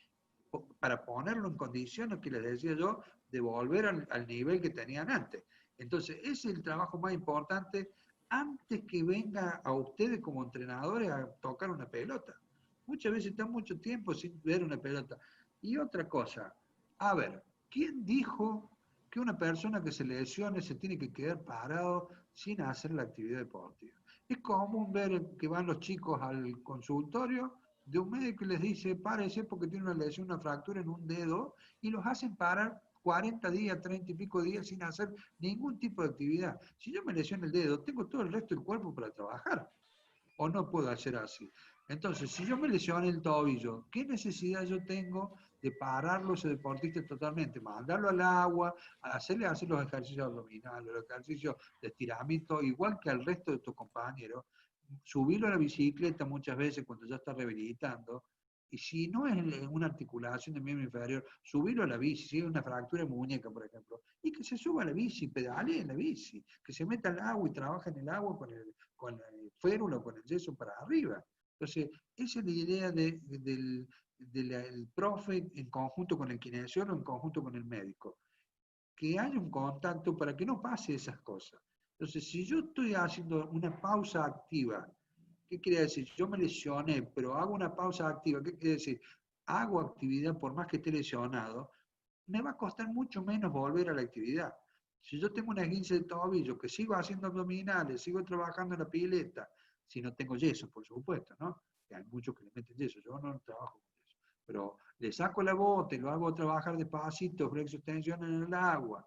para ponerlo en condiciones, que les decía yo, de volver al nivel que tenían antes. Entonces, ese es el trabajo más importante antes que venga a ustedes como entrenadores a tocar una pelota. Muchas veces están mucho tiempo sin ver una pelota. Y otra cosa, a ver, ¿quién dijo que una persona que se lesione se tiene que quedar parado sin hacer la actividad deportiva? Es común ver que van los chicos al consultorio de un médico y les dice, párese porque tiene una lesión, una fractura en un dedo, y los hacen parar 40 días, 30 y pico días sin hacer ningún tipo de actividad. Si yo me lesiono el dedo, tengo todo el resto del cuerpo para trabajar, o no puedo hacer así. Entonces, si yo me lesiono el tobillo, ¿qué necesidad yo tengo de pararlo ese deportista totalmente? Mandarlo al agua, hacer los ejercicios abdominales, los ejercicios de estiramiento, igual que al resto de tus compañeros, subirlo a la bicicleta muchas veces cuando ya está rehabilitando, y si no es una articulación del miembro inferior, subirlo a la bici, si es una fractura de muñeca, por ejemplo, y que se suba a la bici, pedale en la bici, que se meta al agua y trabaje en el agua con el férulo, con el yeso para arriba. Entonces, esa es la idea del profe en conjunto con el kinesiólogo, en conjunto con el médico, que haya un contacto para que no pase esas cosas. Entonces, si yo estoy haciendo una pausa activa, ¿qué quiere decir? Yo me lesioné, pero hago una pausa activa. ¿Qué quiere decir? Hago actividad por más que esté lesionado, me va a costar mucho menos volver a la actividad. Si yo tengo una esguince de tobillo, que sigo haciendo abdominales, sigo trabajando en la pileta, si no tengo yeso, por supuesto, ¿no? Que hay muchos que le meten yeso, yo no trabajo con yeso. Pero le saco la bota y lo hago trabajar despacito, flexo extensión en el agua.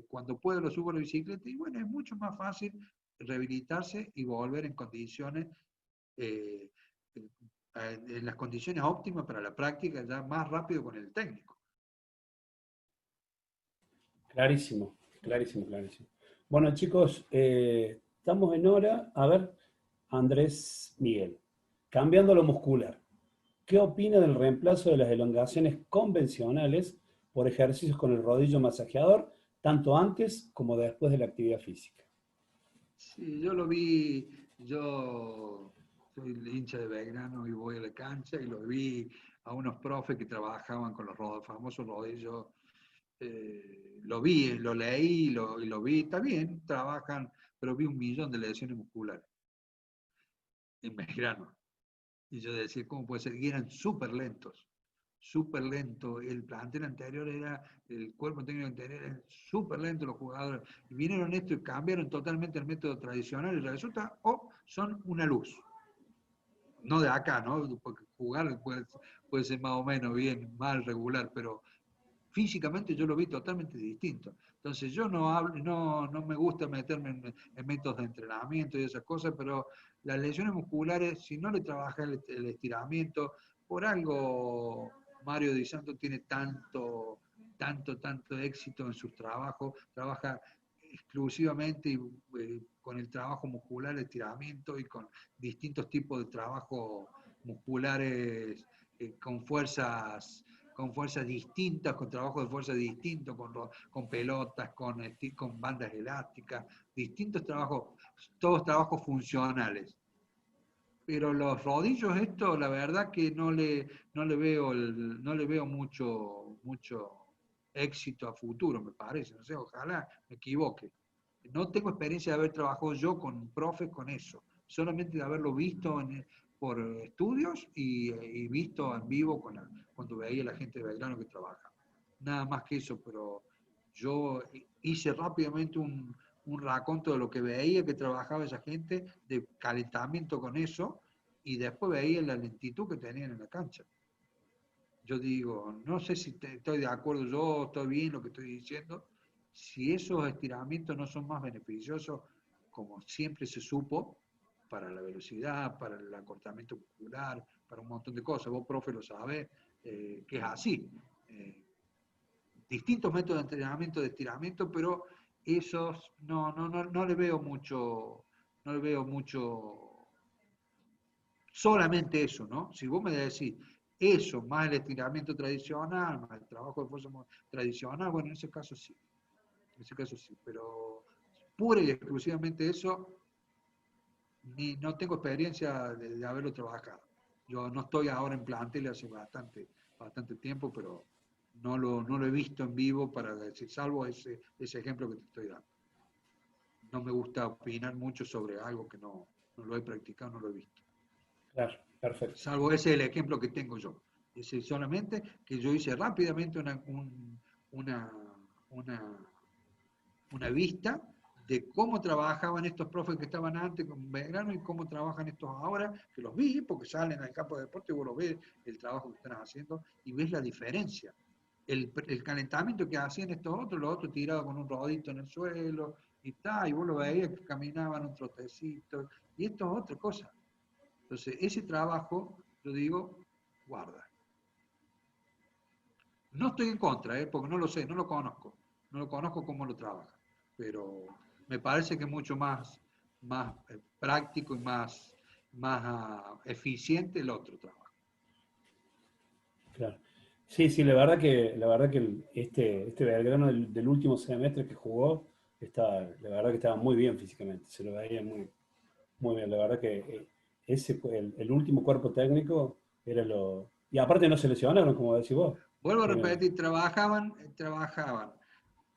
Cuando puedo lo subo a la bicicleta y bueno, es mucho más fácil rehabilitarse y volver en condiciones, eh, en las condiciones óptimas para la práctica, ya más rápido con el técnico. Clarísimo, clarísimo, clarísimo. Bueno, chicos, estamos en hora. A ver, Andrés Miguel, cambiando lo muscular, ¿qué opina del reemplazo de las elongaciones convencionales por ejercicios con el rodillo masajeador, tanto antes como después de la actividad física? Sí, yo lo vi, yo soy hincha de Belgrano y voy a la cancha y lo vi a unos profes que trabajaban con los famosos rodillos. Lo vi, lo leí y lo vi, está bien, trabajan, pero vi 1.000.000 de lesiones musculares en Belgrano. Y yo decía, ¿cómo puede ser? Y eran súper lentos, súper lento. El plantel anterior el cuerpo técnico anterior era súper lento los jugadores. Y vinieron esto y cambiaron totalmente el método tradicional y resulta, son una luz. No de acá, ¿no? Porque jugar puede ser más o menos bien, mal, regular, pero físicamente yo lo vi totalmente distinto. Entonces yo no me gusta meterme en métodos de entrenamiento y esas cosas, pero las lesiones musculares, si no le trabaja el estiramiento, por algo Mario Di Santo tiene tanto éxito en sus trabajos, trabaja exclusivamente con el trabajo muscular, el estiramiento y con distintos tipos de trabajos musculares con fuerzas distintas, con trabajos de fuerza distintos, con pelotas, con bandas elásticas, distintos trabajos, todos trabajos funcionales. Pero los rodillos, esto, la verdad que no le veo mucho éxito a futuro, me parece. No sé, ojalá me equivoque. No tengo experiencia de haber trabajado yo con profes con eso, solamente de haberlo visto por estudios y visto en vivo cuando veía a la gente de Belgrano que trabaja. Nada más que eso, pero yo hice rápidamente un raconto de lo que veía que trabajaba esa gente, de calentamiento con eso, y después veía la lentitud que tenían en la cancha. Yo digo, no sé si estoy de acuerdo yo, estoy bien lo que estoy diciendo, si esos estiramientos no son más beneficiosos, como siempre se supo, para la velocidad, para el acortamiento muscular, para un montón de cosas. Vos, profe, lo sabés, que es así. Distintos métodos de entrenamiento, de estiramiento, pero esos no le veo mucho, no le veo mucho, solamente eso, ¿no? Si vos me decís eso, más el estiramiento tradicional, más el trabajo de fuerza tradicional, bueno, en ese caso sí, pero pura y exclusivamente eso, no tengo experiencia de haberlo trabajado. Yo no estoy ahora en plantel hace bastante tiempo, pero no lo he visto en vivo para decir, salvo ese ejemplo que te estoy dando. No me gusta opinar mucho sobre algo que no lo he practicado, no lo he visto. Claro, perfecto. Salvo ese es el ejemplo que tengo yo. Ese solamente que yo hice rápidamente una vista de cómo trabajaban estos profes que estaban antes con Belgrano y cómo trabajan estos ahora, que los vi porque salen al campo de deporte y vos lo ves, el trabajo que están haciendo, y ves la diferencia. El calentamiento que hacían estos otros, los otros tirados con un rodito en el suelo, y vos lo veías que caminaban un trotecito, y esto es otra cosa. Entonces, ese trabajo, yo digo, guarda. No estoy en contra, porque no lo sé, no lo conozco cómo lo trabaja, pero me parece que es mucho más práctico y más eficiente el otro trabajo. Claro. Sí, sí, la verdad que este Belgrano del último semestre que jugó, la verdad que estaba muy bien físicamente, se lo veía muy, muy bien. La verdad que ese fue el último cuerpo técnico era lo. Y aparte no se lesionaron, como decís vos. Vuelvo a Eh, repetir, trabajaban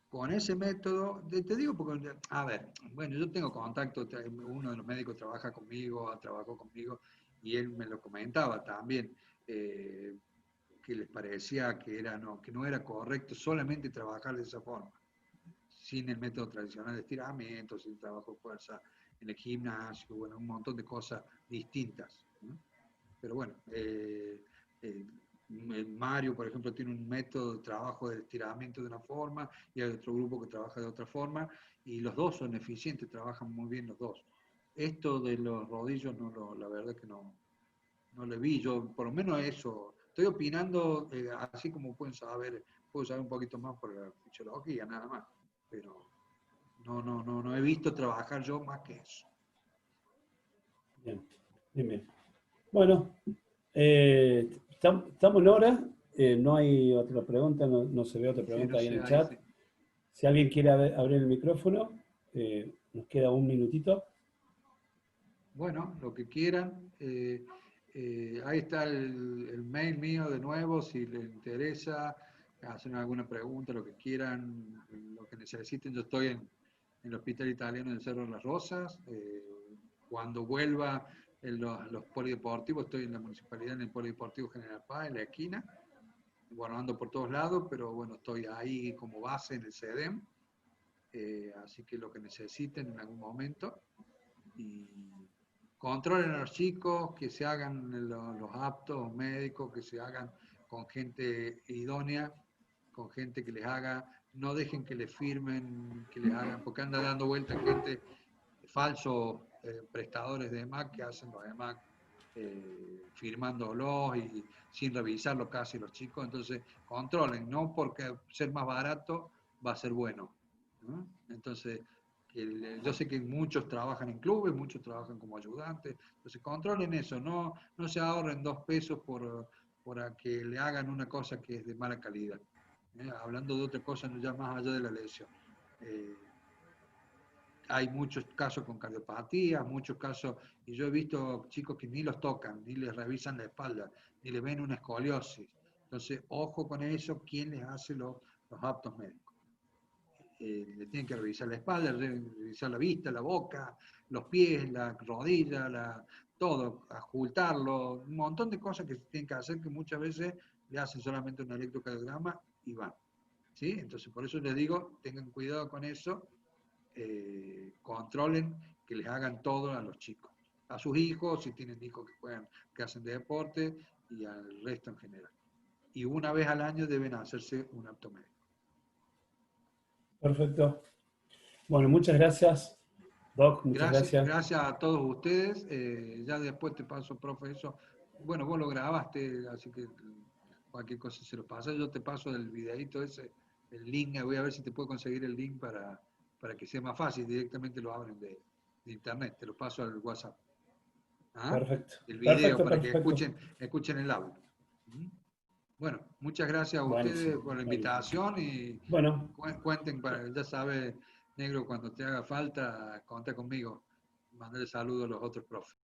con ese método, te digo porque, a ver, bueno, yo tengo contacto, uno de los médicos trabaja conmigo, trabajó conmigo, y él me lo comentaba también, que les parecía que no era correcto solamente trabajar de esa forma, sin el método tradicional de estiramiento, sin trabajo de fuerza en el gimnasio, bueno, un montón de cosas distintas, ¿no? Pero bueno, Mario, por ejemplo, tiene un método de trabajo de estiramiento de una forma y hay otro grupo que trabaja de otra forma y los dos son eficientes, trabajan muy bien los dos. Esto de los rodillos, la verdad que no lo vi, yo por lo menos eso, estoy opinando así como puedo saber un poquito más por la fisiología, nada más, pero no he visto trabajar yo más que eso. bien, bien, bien. Bueno, estamos en hora, no hay otra pregunta, no se ve otra Sí, pregunta no ahí en sé, el ahí chat. sí. Si alguien quiere abrir el micrófono, nos queda un minutito. Bueno, lo que quieran. Ahí está el mail mío de nuevo, si les interesa, hacen alguna pregunta, lo que quieran, lo que necesiten. Yo estoy en el Hospital Italiano del Cerro de las Rosas. Cuando vuelva en los polideportivos, estoy en la municipalidad, en el Polideportivo General Paz, en la esquina. Bueno, ando por todos lados, pero bueno, estoy ahí como base en el CEDEM. Así que lo que necesiten en algún momento. Y controlen a los chicos, que se hagan los aptos médicos, que se hagan con gente idónea, con gente que les haga, no dejen que les firmen, que les hagan, porque anda dando vuelta gente, falsos prestadores de EMAC que hacen los EMAC firmándolos y sin revisarlo casi los chicos, entonces controlen, no porque ser más barato va a ser bueno, ¿no? Entonces, yo sé que muchos trabajan en clubes, muchos trabajan como ayudantes, entonces controlen eso, no se ahorren 2 pesos por a que le hagan una cosa que es de mala calidad. Hablando de otra cosa, ya más allá de la lesión. Hay muchos casos con cardiopatías, muchos casos, y yo he visto chicos que ni los tocan, ni les revisan la espalda, ni le ven una escoliosis. Entonces, ojo con eso, ¿quién les hace los aptos médicos? Le tienen que revisar la espalda, revisar la vista, la boca, los pies, la rodilla, todo, ajustarlo, un montón de cosas que se tienen que hacer que muchas veces le hacen solamente un electrocardiograma y van. ¿sí? Entonces, por eso les digo, tengan cuidado con eso, controlen que les hagan todo a los chicos, a sus hijos, si tienen hijos que juegan, que hacen deporte, y al resto en general. Y una vez al año deben hacerse un apto médico. Perfecto. Bueno, muchas gracias, Doc, muchas gracias. Gracias a todos ustedes. Ya después te paso, profe, eso. Bueno, vos lo grabaste, así que cualquier cosa se lo pasa. Yo te paso el videito ese, el link. Voy a ver si te puedo conseguir el link para que sea más fácil. Directamente lo abren de internet. Te lo paso al WhatsApp. ¿Ah? Perfecto. El video, Perfecto, para que perfecto. escuchen el audio. ¿Mm? Bueno, muchas gracias a ustedes Buenísimo, por la buenísimo. invitación y Bueno, cuenten, ya sabes, negro, cuando te haga falta, cuenta conmigo. Mandale saludos a los otros profes.